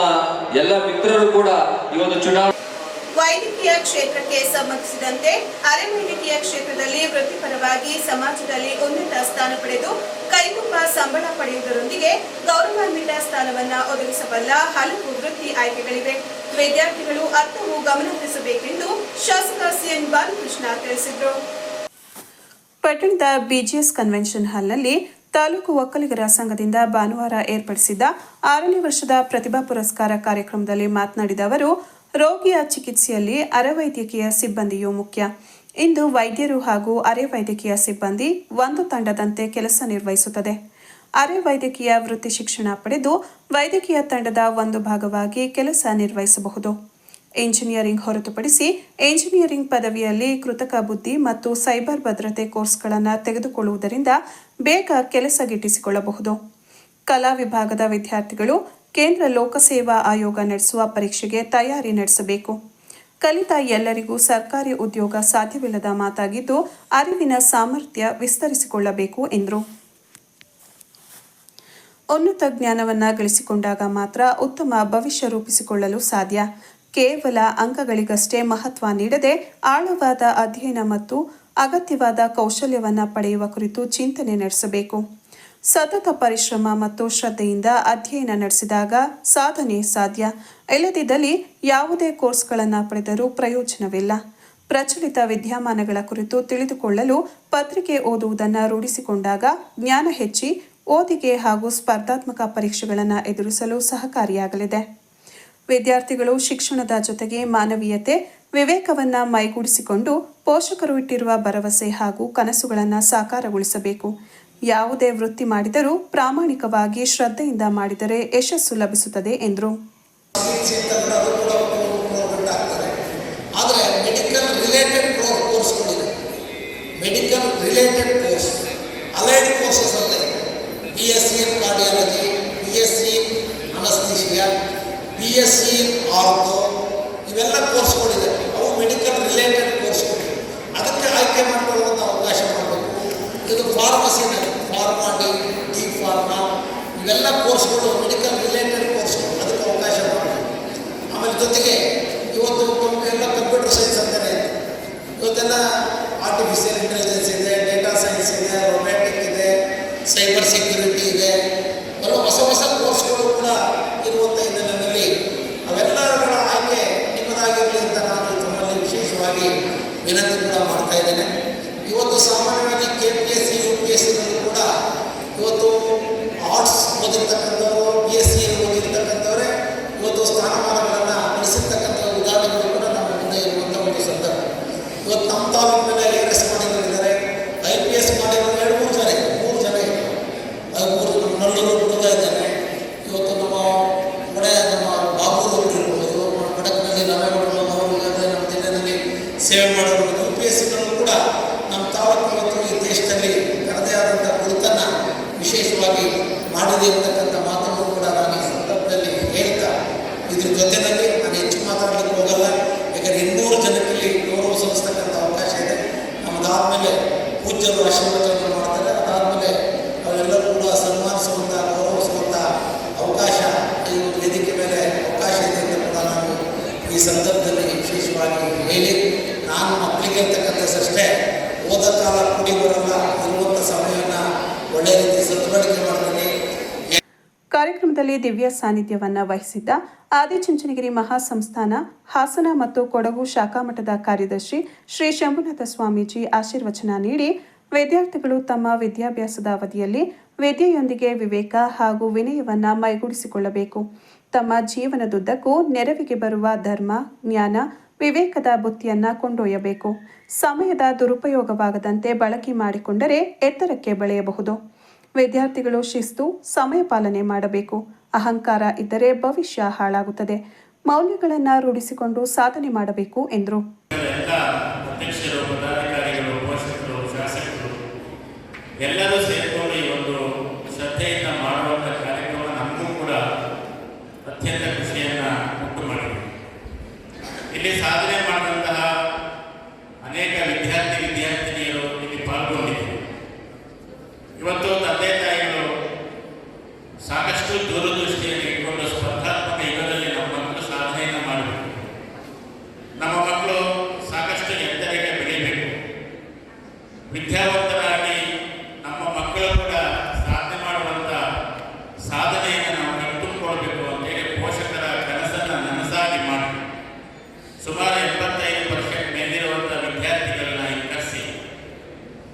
ಎಲ್ಲ ಮಿತ್ರರು ಕೂಡ ಈ ಒಂದು ಚುನಾವಣೆ ವೈದ್ಯಕೀಯ ಕ್ಷೇತ್ರಕ್ಕೆ ಸಂಬಂಧಿಸಿದಂತೆ ಅರೆವೈದ್ಯಕೀಯ ಕ್ಷೇತ್ರದಲ್ಲಿ ವೃತ್ತಿಪರವಾಗಿ ಸಮಾಜದಲ್ಲಿ ಉನ್ನತ ಸ್ಥಾನ ಪಡೆದು ಕೈಗುಂಬ ಸಂಬಳ ಪಡೆಯುವುದರೊಂದಿಗೆ ಗೌರವಾನ್ವಿತ ಸ್ಥಾನವನ್ನು ಒದಗಿಸಬಲ್ಲ ಹಲವು ವೃತ್ತಿ ಆಯ್ಕೆಗಳಿವೆ. ವಿದ್ಯಾರ್ಥಿಗಳು ಅರ್ಥವು ಗಮನಹರಿಸಬೇಕೆಂದು ಶಾಸಕ ಸಿಎನ್ ಬಾಲಕೃಷ್ಣ ತಿಳಿಸಿದರು. ಪಟ್ಟಣದ ಬಿಜಿಎಸ್ ಕನ್ವೆನ್ಷನ್ ಹಾಲ್ನಲ್ಲಿ ತಾಲೂಕು ಒಕ್ಕಲಿಗರ ಸಂಘದಿಂದ ಭಾನುವಾರ ಏರ್ಪಡಿಸಿದ್ದ 6ನೇ ವರ್ಷದ ಪ್ರತಿಭಾ ಪುರಸ್ಕಾರ ಕಾರ್ಯಕ್ರಮದಲ್ಲಿ ಮಾತನಾಡಿದ ಅವರು, ರೋಗಿಯ ಚಿಕಿತ್ಸೆಯಲ್ಲಿ ಅರೆವೈದ್ಯಕೀಯ ಸಿಬ್ಬಂದಿಯೂ ಮುಖ್ಯ. ಇಂದು ವೈದ್ಯರು ಹಾಗೂ ಅರೆವೈದ್ಯಕೀಯ ಸಿಬ್ಬಂದಿ ಒಂದು ತಂಡದಂತೆ ಕೆಲಸ ನಿರ್ವಹಿಸುತ್ತದೆ. ಅರೆವೈದ್ಯಕೀಯ ವೃತ್ತಿ ಶಿಕ್ಷಣ ಪಡೆದು ವೈದ್ಯಕೀಯ ತಂಡದ ಒಂದು ಭಾಗವಾಗಿ ಕೆಲಸ ನಿರ್ವಹಿಸಬಹುದು. ಇಂಜಿನಿಯರಿಂಗ್ ಹೊರತುಪಡಿಸಿ ಇಂಜಿನಿಯರಿಂಗ್ ಪದವಿಯಲ್ಲಿ ಕೃತಕ ಬುದ್ಧಿ ಮತ್ತು ಸೈಬರ್ ಭದ್ರತೆ ಕೋರ್ಸ್ಗಳನ್ನು ತೆಗೆದುಕೊಳ್ಳುವುದರಿಂದ ಬೇಗ ಕೆಲಸ ಗಿಟ್ಟಿಸಿಕೊಳ್ಳಬಹುದು. ಕಲಾ ವಿಭಾಗದ ವಿದ್ಯಾರ್ಥಿಗಳು ಕೇಂದ್ರ ಲೋಕಸೇವಾ ಆಯೋಗ ನಡೆಸುವ ಪರೀಕ್ಷೆಗೆ ತಯಾರಿ ನಡೆಸಬೇಕು. ಕಲಿತ ಎಲ್ಲರಿಗೂ ಸರ್ಕಾರಿ ಉದ್ಯೋಗ ಸಾಧ್ಯವಿಲ್ಲದ ಮಾತಾಗಿದ್ದು, ಅರಿವಿನ ಸಾಮರ್ಥ್ಯ ವಿಸ್ತರಿಸಿಕೊಳ್ಳಬೇಕು ಎಂದರು. ಉನ್ನತ ಜ್ಞಾನವನ್ನು ಗಳಿಸಿಕೊಂಡಾಗ ಮಾತ್ರ ಉತ್ತಮ ಭವಿಷ್ಯ ರೂಪಿಸಿಕೊಳ್ಳಲು ಸಾಧ್ಯ. ಕೇವಲ ಅಂಕಗಳಿಗಷ್ಟೇ ಮಹತ್ವ ನೀಡದೆ ಆಳವಾದ ಅಧ್ಯಯನ ಮತ್ತು ಅಗತ್ಯವಾದ ಕೌಶಲ್ಯವನ್ನು ಪಡೆಯುವ ಕುರಿತು ಚಿಂತನೆ ನಡೆಸಬೇಕು. ಸತತ ಪರಿಶ್ರಮ ಮತ್ತು ಶ್ರದ್ಧೆಯಿಂದ ಅಧ್ಯಯನ ನಡೆಸಿದಾಗ ಸಾಧನೆ ಸಾಧ್ಯ. ಇಲ್ಲದಿದ್ದಲ್ಲಿ ಯಾವುದೇ ಕೋರ್ಸ್ಗಳನ್ನು ಪಡೆದರೂ ಪ್ರಯೋಜನವಿಲ್ಲ. ಪ್ರಚಲಿತ ವಿದ್ಯಮಾನಗಳ ಕುರಿತು ತಿಳಿದುಕೊಳ್ಳಲು ಪತ್ರಿಕೆ ಓದುವುದನ್ನು ರೂಢಿಸಿಕೊಂಡಾಗ ಜ್ಞಾನ ಹೆಚ್ಚಿ ಓದಿಗೆ ಹಾಗೂ ಸ್ಪರ್ಧಾತ್ಮಕ ಪರೀಕ್ಷೆಗಳನ್ನು ಎದುರಿಸಲು ಸಹಕಾರಿಯಾಗಲಿದೆ. ವಿದ್ಯಾರ್ಥಿಗಳು ಶಿಕ್ಷಣದ ಜೊತೆಗೆ ಮಾನವೀಯತೆ, ವಿವೇಕವನ್ನು ಮೈಗೂಡಿಸಿಕೊಂಡು ಪೋಷಕರು ಇಟ್ಟಿರುವ ಭರವಸೆ ಹಾಗೂ ಕನಸುಗಳನ್ನು ಸಾಕಾರಗೊಳಿಸಬೇಕು. ಯಾವುದೇ ವೃತ್ತಿ ಮಾಡಿದರೂ ಪ್ರಾಮಾಣಿಕವಾಗಿ ಶ್ರದ್ಧೆಯಿಂದ ಮಾಡಿದರೆ ಯಶಸ್ಸು ಲಭಿಸುತ್ತದೆ ಎಂದರು. ಆದರೆ ಮೆಡಿಕಲ್ ರಿಲೇಟೆಡ್ ಕೋರ್ಸ್ಗಳಿದೆ. Medical related course allied courses ಅಲ್ಲೇ BSc in cardiology, BSc in anaesthesia, BSc in ortho, ಇವೆಲ್ಲ ಕೋರ್ಸ್ಗಳಿದೆ. ಅವು ಮೆಡಿಕಲ್ ರಿಲೇಟೆಡ್ ಕೋರ್ಸ್ಗಳು. ಅದಕ್ಕೆ ಆಯ್ಕೆ ಮಾಡಿಕೊಳ್ಳುವಂಥ ಅವಕಾಶ ಮಾಡಬೇಕು. ಇದು ಫಾರ್ಮಸಿನಲ್ಲಿ ಫಾರ್ಮಾ ಡಿ ಫಾರ್ಮಾ ಇವೆಲ್ಲ ಕೋರ್ಸ್ಗಳು ಮೆಡಿಕಲ್ ರಿಲೇಟೆಡ್ ಕೋರ್ಸ್ಗಳು. ಅದಕ್ಕೆ ಅವಕಾಶ ಮಾಡಬೇಕು. ಆಮೇಲೆ ಜೊತೆಗೆ ಇವತ್ತು ಎಲ್ಲ ಕಂಪ್ಯೂಟರ್ ಸೈನ್ಸ್ ಅಂತಲೇ ಇದೆ. ಇವತ್ತೆಲ್ಲ ಆರ್ಟಿಫಿಷಿಯಲ್ ಇಂಟೆಲಿಜೆನ್ಸ್ ಇದೆ, ಡೇಟಾ ಸೈನ್ಸ್ ಇದೆ, ರೊಮ್ಯಾಟಿಕ್ ಇದೆ, ಸೈಬರ್ ಸೆಕ್ಯೂರಿಟಿ ಇದೆ. ಎಲ್ಲ ಹೊಸ ಹೊಸ ಕೋರ್ಸ್ಗಳು ಕೂಡ ಇರುವಂಥ ಹಿನ್ನೆಲೆಯಲ್ಲಿ ಅವೆಲ್ಲಗಳ ಆಯ್ಕೆ ನಿಮ್ಮದಾಗಿರಲಿ ಅಂತ ನಾನು ತಮ್ಮಲ್ಲಿ ವಿಶೇಷವಾಗಿ ವಿನಂತಿ ಕೂಡ ಮಾಡ್ತಾ ಇದ್ದೇನೆ. ಇವತ್ತು ಸಾಮಾನ್ಯವಾಗಿ KPSC UPSC ಕೂಡ ಇವತ್ತು ಆರ್ಟ್ಸ್ ಓದಿರ್ತಕ್ಕಂಥವ್ರು, BSc ಓದಿರ್ತಕ್ಕಂಥವರೇ ಇವತ್ತು ಸ್ಥಾನಮಾನಗಳನ್ನು ಗಳಿಸಿರ್ತಕ್ಕಂಥ ಉದಾಹರಣೆಗಳು ಕೂಡ ನಮ್ಮ ಮುಂದೆ ಇರುವಂಥ ಒಂದು ಸಂದರ್ಭ. ಇವತ್ತು ನಮ್ಮ ತಾಲೂಕಿನಲ್ಲಿ IRS ಮಾಡಿದ್ದಾರೆ, IPS ಮಾಡಿರೋರು 2-3 ಜನ ಇದ್ದಾರೆ. 3 ಜನ ಇದ್ದಾರೆ. ಅದು ನಲ್ಲೂರು ಹುಡುಗ ಇದ್ದಾನೆ. ಇವತ್ತು ನಮ್ಮ ಬಾಬೂರು ಇರ್ಬೋದು, ಬಡಕನಲ್ಲಿ ನಾವೇಗೌಡರು ನಮ್ಮ ಜಿಲ್ಲೆಯಲ್ಲಿ ಸೇವೆ ಮಾಡೋರು. UPSCಗಳು ಕೂಡ ನಮ್ಮ ತಾಲೂಕು ಇವತ್ತು ಈ ದೇಶದಲ್ಲಿ ತನ್ನದೇ ಆದಂಥ ಗುರುತನ್ನು ವಿಶೇಷವಾಗಿ ಮಾಡಿದೆ ಅಂತಕ್ಕಂಥ ಮಾತನ್ನು ಕೂಡ ನಾನು ಈ ಸಂದರ್ಭದಲ್ಲಿ ಹೇಳ್ತಾ, ಇದ್ರ ಜೊತೆಯಲ್ಲಿ ನಾನು ಹೆಚ್ಚು ಮಾತಾಡಲಿಕ್ಕೆ ಹೋಗಲ್ಲ. ಯಾಕಂದರೆ 200 ಜನಕ್ಕೆ ಗೌರವ ಸಲ್ಲಿಸ್ತಕ್ಕಂಥ ಅವಕಾಶ ಇದೆ. ನಮ್ಮದಾದಮೇಲೆ ಪೂಜ್ಯರು ಆಶೀರ್ವಚನ ಮಾಡ್ತಾರೆ. ಅದಾದಮೇಲೆ ಅವೆಲ್ಲರೂ ಕೂಡ ಸನ್ಮಾನಿಸುವಂಥ, ಗೌರವಿಸುವಂಥ ಅವಕಾಶ ಈ ಒಂದು ವೇದಿಕೆ ಮೇಲೆ ಅವಕಾಶ ಇದೆ ಅಂತ ಕೂಡ ನಾನು ಈ ಸಂದರ್ಭದಲ್ಲಿ ವಿಶೇಷವಾಗಿ ಹೇಳಿ, ನಾನು ಮಕ್ಕಳಿಗೆ ಇರ್ತಕ್ಕಂಥಷ್ಟೇ ಓದ ಕಾಲ ಕೂಡಿ ಬರಲ್ಲ, ಇರುವಂಥ ಸಮಯವನ್ನು ಒಳ್ಳೆಯ ರೀತಿ ಸದ್ಬಳಕೆ ಮಾಡ್ತೀನಿ. ಕಾರ್ಯಕ್ರಮದಲ್ಲಿ ದಿವ್ಯ ಸಾನ್ನಿಧ್ಯವನ್ನು ವಹಿಸಿದ್ದ ಆದಿಚುಂಚನಗಿರಿ ಮಹಾಸಂಸ್ಥಾನ ಹಾಸನ ಮತ್ತು ಕೊಡಗು ಶಾಖಾಮಠದ ಕಾರ್ಯದರ್ಶಿ ಶ್ರೀ ಶಂಭುನಾಥ ಸ್ವಾಮೀಜಿ ಆಶೀರ್ವಚನ ನೀಡಿ, ವಿದ್ಯಾರ್ಥಿಗಳು ತಮ್ಮ ವಿದ್ಯಾಭ್ಯಾಸದ ಅವಧಿಯಲ್ಲಿ ವಿದ್ಯೆಯೊಂದಿಗೆ ವಿವೇಕ ಹಾಗೂ ವಿನಯವನ್ನು ಮೈಗೂಡಿಸಿಕೊಳ್ಳಬೇಕು. ತಮ್ಮ ಜೀವನದುದ್ದಕ್ಕೂ ನೆರವಿಗೆ ಬರುವ ಧರ್ಮ, ಜ್ಞಾನ, ವಿವೇಕದ ಬುತ್ತಿಯನ್ನು ಕೊಂಡೊಯ್ಯಬೇಕು. ಸಮಯದ ದುರುಪಯೋಗವಾಗದಂತೆ ಬಳಕೆ ಮಾಡಿಕೊಂಡರೆ ಎತ್ತರಕ್ಕೆ ಬೆಳೆಯಬಹುದು. ವಿದ್ಯಾರ್ಥಿಗಳು ಶಿಸ್ತು, ಸಮಯ ಪಾಲನೆ ಮಾಡಬೇಕು. ಅಹಂಕಾರ ಇದ್ದರೆ ಭವಿಷ್ಯ ಹಾಳಾಗುತ್ತದೆ. ಮೌಲ್ಯಗಳನ್ನು ರೂಢಿಸಿಕೊಂಡು ಸಾಧನೆ ಮಾಡಬೇಕು ಎಂದರು. ಎಲ್ಲರೂ ಸೇರಿಕೊಂಡು ಈ ಒಂದು ಶ್ರದ್ಧೆಯಿಂದ ಮಾಡುವಂಥ ಕಾರ್ಯಕ್ರಮ ನಮಗೂ ಕೂಡ ಅತ್ಯಂತ ಖುಷಿಯನ್ನು ಉಂಟು ಮಾಡಿದೆ. ಇಲ್ಲಿ ಸಾಧನೆ ಮಾಡಿದಂತಹ ಅನೇಕ ವಿದ್ಯಾರ್ಥಿನಿಯರು ಇಲ್ಲಿ ಪಾಲ್ಗೊಂಡಿದ್ದರು. ಇವತ್ತು ತಂದೆ ತಾಯಿಗಳು ಸಾಕಷ್ಟು ದೂರದೃಷ್ಟಿಯನ್ನು ಇಟ್ಕೊಂಡು ಸ್ಪರ್ಧಾತ್ಮಕ ಯುಗದಲ್ಲಿ ನಮ್ಮ ಮಕ್ಕಳು ಸಾಧನೆಯನ್ನು ಮಾಡಬೇಕು. ನಮ್ಮ ಮಕ್ಕಳು ಸಾಕಷ್ಟು ಎತ್ತರಕ್ಕೆ ಬೆಳೀಬೇಕು. ವಿದ್ಯಾವಂತರಾಗಿ ನಮ್ಮ ಮಕ್ಕಳು ಕೂಡ ಸಾಧನೆ ಮಾಡುವಂಥ ಸಾಧನೆಯನ್ನು ನಾವು ಕಟ್ಟಿಕೊಳ್ಬೇಕು ಅಂತೇಳಿ ಪೋಷಕರ ಕನಸನ್ನು ನನಸಾಗಿ ಮಾಡಿ ಸುಮಾರು 75% ಮೇಲಿರುವಂಥ ವಿದ್ಯಾರ್ಥಿಗಳನ್ನ ಇಲ್ಲಿ ಕರೆಸಿ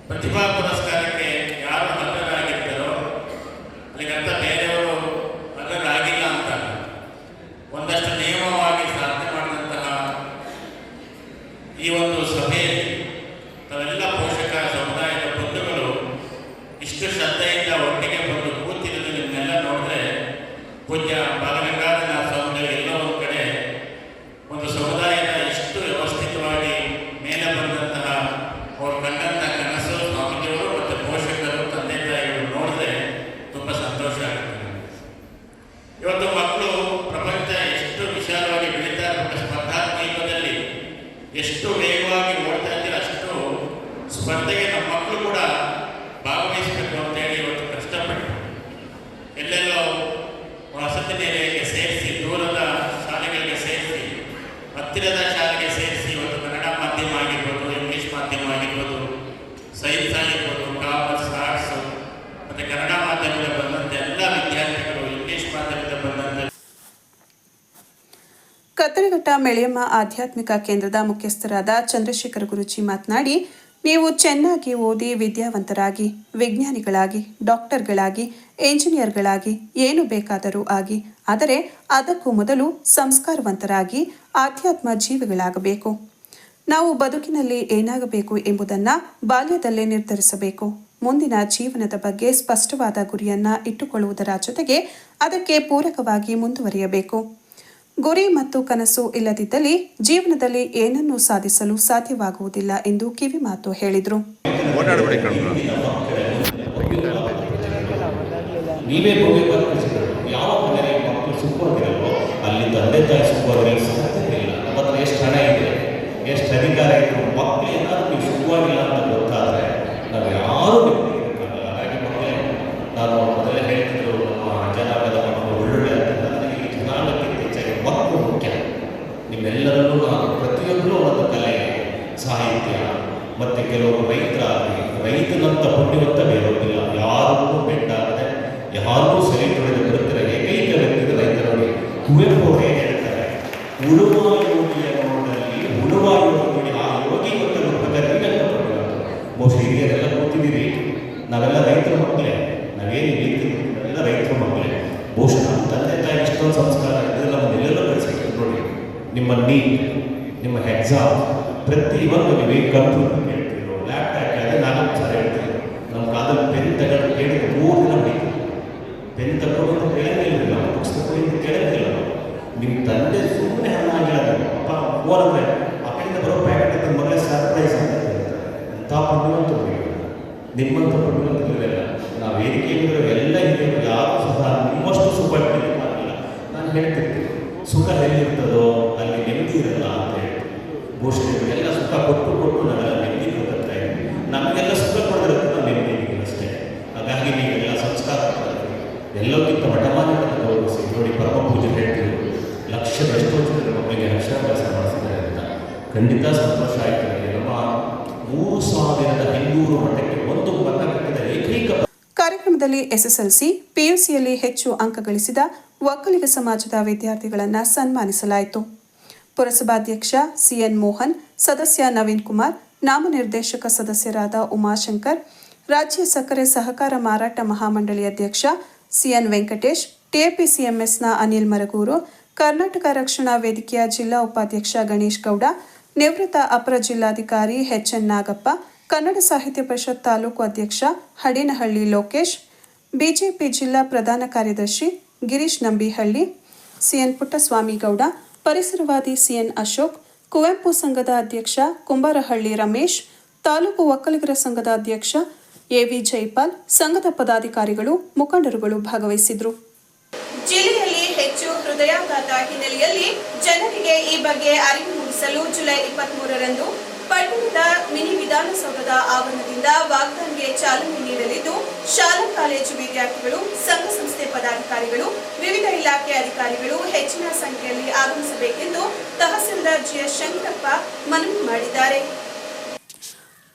ಪ್ರತಿಭಾ ಪುರಸ್ಕಾರಕ್ಕೆ ಯಾರು ಅರ್ಹರಾಗಿರ್ತಾರೋ ಅಲ್ಲಿಗಂತ ಬೇರೆಯವರು ಅರ್ಹರಾಗಿಲ್ಲ ಅಂತ ಒಂದಷ್ಟು ನಿಯಮವಾಗಿ ಸಾಧನೆ ಮಾಡಿದಂತಹ ಈ ಒಂದು ಸಭೆಯಲ್ಲಿ ತಾವೆಲ್ಲ ಪೋಷಕ ಸಮುದಾಯದ ಬಂಧುಗಳು ಇಷ್ಟು ಶ್ರದ್ಧೆಯಿಂದ ಒಟ್ಟಿಗೆ ಬಂದು ಕೂತಿರೋದು ನಿಮ್ಮನ್ನೆಲ್ಲ ನೋಡಿದ್ರೆ ಪೂಜ್ಯ ಬಾಲಗಂಗಾಧರ ಸ್ವಾಮಿಗಳು ಎಲ್ಲೋ ಒಂದು ಕಡೆ ಒಂದು ಸಮುದಾಯದ ಎಷ್ಟು ವ್ಯವಸ್ಥಿತವಾಗಿ ಮೇಲೆ ಬಂದಂತಹ ಅವ್ರು ಕಂಡಂಥ ಕನಸು ಸ್ವಾಮೀಜಿಯವರು ಮತ್ತು ಪೋಷಕರು ತಂದೆ ತಾಯಿಗಳು ನೋಡಿದ್ರೆ ತುಂಬ ಸಂತೋಷ ಆಗುತ್ತೆ. ಇವತ್ತು ಮಕ್ಕಳು ಪ್ರಪಂಚ ಎಷ್ಟು ವಿಶಾಲವಾಗಿ ಬೆಳೀತಾ ಇರುವ ಸ್ಪರ್ಧಾತ್ಮಕದಲ್ಲಿ ಎಷ್ಟು ವೇಗವಾಗಿ ಓಡ್ತಾ ಇದ್ದೀರ ಅಷ್ಟು ಸ್ಪರ್ಧೆಗೆ ನಮ್ಮ ಮಕ್ಕಳು ಕೂಡ ಭಾಗವಹಿಸಬೇಕು ಅಂತೇಳಿ ಇವತ್ತು ಕಷ್ಟಪಟ್ಟು ಎಲ್ಲೆಲ್ಲೋ ವಸತಿ ನಿಲಯಕ್ಕೆ ಸೇರಿಸಿ, ದೂರದ ಶಾಲೆಗಳಿಗೆ ಸೇರಿಸಿ, ಹತ್ತಿರದ ಶಾಲೆಗೆ ಸೇರಿಸಿ ಇವತ್ತು ಕನ್ನಡ ಮಾಧ್ಯಮ ಆಗಿರ್ಬೋದು, ಇಂಗ್ಲೀಷ್ ಮಾಧ್ಯಮ ಆಗಿರ್ಬೋದು, ಸೈನ್ಸ್ ಆಗಿರ್ಬೋದು, ಕಾಮರ್ಸ್, ಆರ್ಟ್ಸು ಮತ್ತು ಕನ್ನಡ ಮಾಧ್ಯಮ ಕತ್ತರಿಘಟ್ಟ ಮೆಳೆಯಮ್ಮ ಆಧ್ಯಾತ್ಮಿಕ ಕೇಂದ್ರದ ಮುಖ್ಯಸ್ಥರಾದ ಚಂದ್ರಶೇಖರ ಗುರೂಜಿ ಮಾತನಾಡಿ, ನೀವು ಚೆನ್ನಾಗಿ ಓದಿ ವಿದ್ಯಾವಂತರಾಗಿ, ವಿಜ್ಞಾನಿಗಳಾಗಿ, ಡಾಕ್ಟರ್ಗಳಾಗಿ, ಎಂಜಿನಿಯರ್ಗಳಾಗಿ, ಏನು ಬೇಕಾದರೂ ಆಗಿ, ಆದರೆ ಅದಕ್ಕೂ ಮೊದಲು ಸಂಸ್ಕಾರವಂತರಾಗಿ ಆಧ್ಯಾತ್ಮ ಜೀವಿಗಳಾಗಬೇಕು. ನಾವು ಬದುಕಿನಲ್ಲಿ ಏನಾಗಬೇಕು ಎಂಬುದನ್ನು ಬಾಲ್ಯದಲ್ಲೇ ನಿರ್ಧರಿಸಬೇಕು. ಮುಂದಿನ ಜೀವನದ ಬಗ್ಗೆ ಸ್ಪಷ್ಟವಾದ ಗುರಿಯನ್ನ ಇಟ್ಟುಕೊಳ್ಳುವುದರ ಜೊತೆಗೆ ಅದಕ್ಕೆ ಪೂರಕವಾಗಿ ಮುಂದುವರಿಯಬೇಕು. ಗುರಿ ಮತ್ತು ಕನಸು ಇಲ್ಲದಿದ್ದಲ್ಲಿ ಜೀವನದಲ್ಲಿ ಏನನ್ನೂ ಸಾಧಿಸಲು ಸಾಧ್ಯವಾಗುವುದಿಲ್ಲ ಎಂದು ಕಿವಿಮಾತು ಹೇಳಿದರು. ನೀವೇ ಯಾವ ಮನೆಯಲ್ಲಿ ಮಕ್ಕಳು ಸುಖವಾಗಿರಲ್ವೋ ಅಲ್ಲಿ ತಂದೆ ತಾಯಿ ಸುಖವಾಗಿರಲು ಸಾಧ್ಯತೆ ಇಲ್ಲ. ನಮ್ಮ ಹತ್ರ ಎಷ್ಟು ಹಣ ಇದೆ, ಎಷ್ಟು ಅಧಿಕಾರ ಇದ್ರು ಮಕ್ಕಳು ಏನಾದ್ರು ನೀವು ಸುಖವಾಗಿಲ್ಲ ಅಂತ ಗೊತ್ತಾದರೆ ನಾವು ಯಾರೂ ನಿಮ್ಮಕ್ಕಾಗಲ್ಲ. ಹಾಗಾಗಿ ಮಕ್ಕಳೇ, ನಾನು ಮೊದಲೇ ಹೇಳ್ತಿದ್ರು, ನಮ್ಮ ಜನಾಂಗದ ಮಕ್ಕಳು ಒಳ್ಳೊಳ್ಳೆ ಅಂತ. ನನಗೆ ಈ ಜನಾಂಗಕ್ಕಿಂತ ಹೆಚ್ಚಾಗಿ ಮಕ್ಕಳು ಮುಖ್ಯ. ನಿಮ್ಮೆಲ್ಲರಲ್ಲೂ ನಾನು ಪ್ರತಿಯೊಬ್ಬರೂ ಒಂದು ಕಲೆ, ಸಾಹಿತ್ಯ ಮತ್ತು ಕೆಲವರು ರೈತನಂತ ಪುಣ್ಯವಂತ ಬೇರೊಂದಿಲ್ಲ. ಯಾರನ್ನೂ ಬೆಟ್ಟಾಗದೆ ಯಾರೂ ಸರಿ ತೊಳೆದು ಬರುತ್ತಿರೋ ಏಕೈಕ ವ್ಯಕ್ತಿಗೆ ರೈತರಲ್ಲಿ. ಕುವೆಂಪು ಅವರೇ ಹೇಳ್ತಾರೆ, ಉಳುವ ಯೋಗಿಯ ನೋಡಲ್ಲಿ ಉಳುವ ಯೋಗಿ, ಆ ಯೋಗಿ ಮತ್ತು ರೂಪದಲ್ಲಿ ಬಹುಶಃ ಹಿರಿಯರೆಲ್ಲ ಕೂತಿದ್ದೀರಿ, ನಾವೆಲ್ಲ ರೈತರ ಮಕ್ಕಳೇ, ನಾವೇನು ನಾವೆಲ್ಲ ರೈತರ ಮಕ್ಕಳೇ. ಬಹುಶಃ ನಮ್ಮ ತಂದೆ ತಾಯಿ ಇಷ್ಟೊಂದು ಸಂಸ್ಕಾರ ಇದ್ದರೆ ನಮ್ಮನ್ನೆಲ್ಲ ಬೆಳೆಸಿದ್ರು ನೋಡಿ. ನಿಮ್ಮ ನೀಟ್, ನಿಮ್ಮ ಎಕ್ಸಾಮ್, ಪ್ರತಿಯೊಂದು ನೀವೇ ಕಂಪ್ಯೂಟರ್ ಹೇಳ್ತಿರೋ, ಲ್ಯಾಪ್ಟಾಪ್ ಹೇಳಿದ್ರೆ ನಾನು ಸರಿ ಹೇಳ್ತೀನಿ. ನಮ್ಮ ಕಾಲದಲ್ಲಿ ಪೆನ್ ತಗೊಂಡು ಕೇಳಿದ್ರೆ 3 ದಿನ ಹೊಡಿತೀವಿ. ಪೆನ್ ತಗೊಂಡು ಕೇಳಂಗಿಲ್ಲ, ಬುಕ್ಸ್ ತಗೊಂಡು ಕೇಳಂಗಿಲ್ಲ. ನಿಮ್ಮ ತಂದೆ ಸುಮ್ಮನೆ ಹಣ್ಣಾಗಿಲ್ಲ, ಅಪ್ಪ ಫೋನ್ ಅಂದರೆ ಆ ಕಡೆಯಿಂದ ಬರೋ ಪ್ಯಾಕೆಟ್ ಅಂತ ಮಗಳೇ ಸರ್ಪ್ರೈಸ್ ಅಂತ ಹೇಳ್ತಾರೆ. ಅಂಥ ಪುಣ್ಯವಂತರು ನಿಮ್ಮಂಥ ಪುಣ್ಯವಂತರಿಲ್ಲ. ನಾವು ವೇದಿಕೆಯಲ್ಲಿರೋ ಎಲ್ಲ ಹಿರಿಯರು ಯಾರು ಸಹ ನಿಮ್ಮಷ್ಟು ಸುಖ ಮಾಡಿಲ್ಲ. ನಾನು ಹೇಳ್ತಿರ್ತೀನಿ, ಸುಖ ಎಲ್ಲಿರ್ತದೋ ಅಲ್ಲಿ ನೆಮ್ಮದಿ ಇರಲ್ಲ ಅಂತ ಹೇಳ್ತೀನಿ. ಬಹುಶಃ ಎಲ್ಲ ಸುಖ ಕೊಟ್ಟು ನಾವೆಲ್ಲ ನೆಮ್ಮದಿ ಕೊಡ್ತಾ ಇದ್ದೀವಿ. ನಮಗೆಲ್ಲ ಸುಖ ಕೊಡದಿರುತ್ತೆ, ನಾವು ನೆಮ್ಮದಿ ಇದ್ದೀವಿ ಅಷ್ಟೇ. ಹಾಗಾಗಿ ನೀವೆಲ್ಲ ಸಂಸ್ಕಾರ ಎಲ್ಲಕ್ಕಿಂತ ಮಠಮಾನ್ಯವನ್ನು ಗೌರವಿಸಿ ನೋಡಿ. ಪರಮ ಪೂಜೆ ಹೇಳ್ತೀವಿ, ಲಕ್ಷದ ಎಷ್ಟೋ ಜನರ ಮಕ್ಕಳಿಗೆ ಅಕ್ಷರಾಭ್ಯಾಸ ಮಾಡಿಸಿದ್ದಾರೆ ಅಂತ. ಖಂಡಿತ ಸಂತೋಷ ಆಯಿತು. ನಮ್ಮ 3500 ಮಠಕ್ಕೆ ಒಂದು ಮತ ಕಟ್ಟಿದ ಏಕೈಕ. ಕಾರ್ಯಕ್ರಮದಲ್ಲಿ ಎಸ್ಎಸ್ಎಲ್ಸಿ, ಪಿಯುಸಿಯಲ್ಲಿ ಹೆಚ್ಚು ಅಂಕ ಗಳಿಸಿದ ಒಕ್ಕಲಿಗ ಸಮಾಜದ ವಿದ್ಯಾರ್ಥಿಗಳನ್ನು ಸನ್ಮಾನಿಸಲಾಯಿತು. ಪುರಸಭಾಧ್ಯಕ್ಷ ಸಿಎನ್ ಮೋಹನ್, ಸದಸ್ಯ ನವೀನ್ ಕುಮಾರ್, ನಾಮನಿರ್ದೇಶಕ ಸದಸ್ಯರಾದ ಉಮಾಶಂಕರ್, ರಾಜ್ಯ ಸಕ್ಕರೆ ಸಹಕಾರ ಮಾರಾಟ ಮಹಾಮಂಡಳಿ ಅಧ್ಯಕ್ಷ ಸಿಎನ್ ವೆಂಕಟೇಶ್, ಟಿಎಪಿಸಿಎಂಎಸ್ನ ಅನಿಲ್ ಮರಗೂರು, ಕರ್ನಾಟಕ ರಕ್ಷಣಾ ವೇದಿಕೆಯ ಜಿಲ್ಲಾ ಉಪಾಧ್ಯಕ್ಷ ಗಣೇಶ್ ಗೌಡ, ನಿವೃತ್ತ ಅಪರ ಜಿಲ್ಲಾಧಿಕಾರಿ ಎಚ್ಎನ್ ನಾಗಪ್ಪ, ಕನ್ನಡ ಸಾಹಿತ್ಯ ಪರಿಷತ್ ತಾಲೂಕು ಅಧ್ಯಕ್ಷ ಹಡೇನಹಳ್ಳಿ ಲೋಕೇಶ್, ಬಿಜೆಪಿ ಜಿಲ್ಲಾ ಪ್ರಧಾನ ಕಾರ್ಯದರ್ಶಿ ಗಿರೀಶ್ ನಂಬಿಹಳ್ಳಿ, ಸಿಎನ್ ಪುಟ್ಟಸ್ವಾಮಿ ಗೌಡ, ಪರಿಸರವಾದಿ ಸಿಎನ್ ಅಶೋಕ್, ಕುವೆಂಪು ಸಂಘದ ಅಧ್ಯಕ್ಷ ಕುಂಬಾರಹಳ್ಳಿ ರಮೇಶ್, ತಾಲೂಕು ಒಕ್ಕಲಿಗರ ಸಂಘದ ಅಧ್ಯಕ್ಷ ಎವಿ ಜೈಪಾಲ್, ಸಂಘದ ಪದಾಧಿಕಾರಿಗಳು, ಮುಖಂಡರುಗಳು ಭಾಗವಹಿಸಿದ್ರು. ಜಿಲ್ಲೆಯಲ್ಲಿ ಹೆಚ್ಚು ಹೃದಯಾಘಾತ ಹಿನ್ನೆಲೆಯಲ್ಲಿ ಜನರಿಗೆ ಈ ಬಗ್ಗೆ ಅರಿವು ಮೂಡಿಸಲು ಜುಲೈ 23ರಂದು ಪಟ್ಟಣದ ಮಿನಿ ವಿಧಾನಸೌಧದ ಆವರಣದಿಂದ ವಾಗ್ದಾನ್ಗೆ ಚಾಲನೆ ನೀಡಲಿದ್ದು, ಶಾಲಾ ಕಾಲೇಜು ವಿದ್ಯಾರ್ಥಿಗಳು, ಸಂಘ ಸಂಸ್ಥೆ ಪದಾಧಿಕಾರಿಗಳು, ವಿವಿಧ ಇಲಾಖೆ ಅಧಿಕಾರಿಗಳು ಹೆಚ್ಚಿನ ಸಂಖ್ಯೆಯಲ್ಲಿ ಆಗಮಿಸಬೇಕೆಂದು ತಹಸೀಲ್ದಾರ್ ಜಿಎಸ್ ಶಂಕರಪ್ಪ ಮನವಿ ಮಾಡಿದ್ದಾರೆ.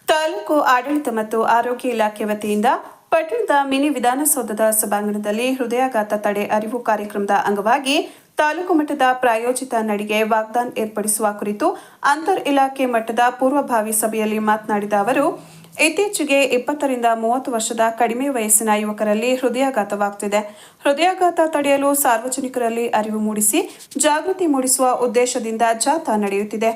ತಾಲೂಕು ಆಡಳಿತ ಮತ್ತು ಆರೋಗ್ಯ ಇಲಾಖೆ ವತಿಯಿಂದ ಪಟ್ಟಣದ ಮಿನಿ ವಿಧಾನಸೌಧದ ಸಭಾಂಗಣದಲ್ಲಿ ಹೃದಯಾಘಾತ ತಡೆ ಅರಿವು ಕಾರ್ಯಕ್ರಮದ ಅಂಗವಾಗಿ ತಾಲೂಕು ಮಟ್ಟದ ಪ್ರಾಯೋಜಿತ ನಡಿಗೆ ವಾಗ್ದಾನ್ ಏರ್ಪಡಿಸುವ ಕುರಿತು ಅಂತರ್ ಇಲಾಖೆ ಮಟ್ಟದ ಪೂರ್ವಭಾವಿ ಸಭೆಯಲ್ಲಿ ಮಾತನಾಡಿದ ಅವರು, ಇತ್ತೀಚೆಗೆ 20 ರಿಂದ 30 ವರ್ಷದ ಕಡಿಮೆ ವಯಸ್ಸಿನ ಯುವಕರಲ್ಲಿ ಹೃದಯಾಘಾತವಾಗುತ್ತಿದೆ. ಹೃದಯಾಘಾತ ತಡೆಯಲು ಸಾರ್ವಜನಿಕರಲ್ಲಿ ಅರಿವು ಮೂಡಿಸಿ ಜಾಗೃತಿ ಮೂಡಿಸುವ ಉದ್ದೇಶದಿಂದ ಜಾಥಾ ನಡೆಯುತ್ತಿದೆ.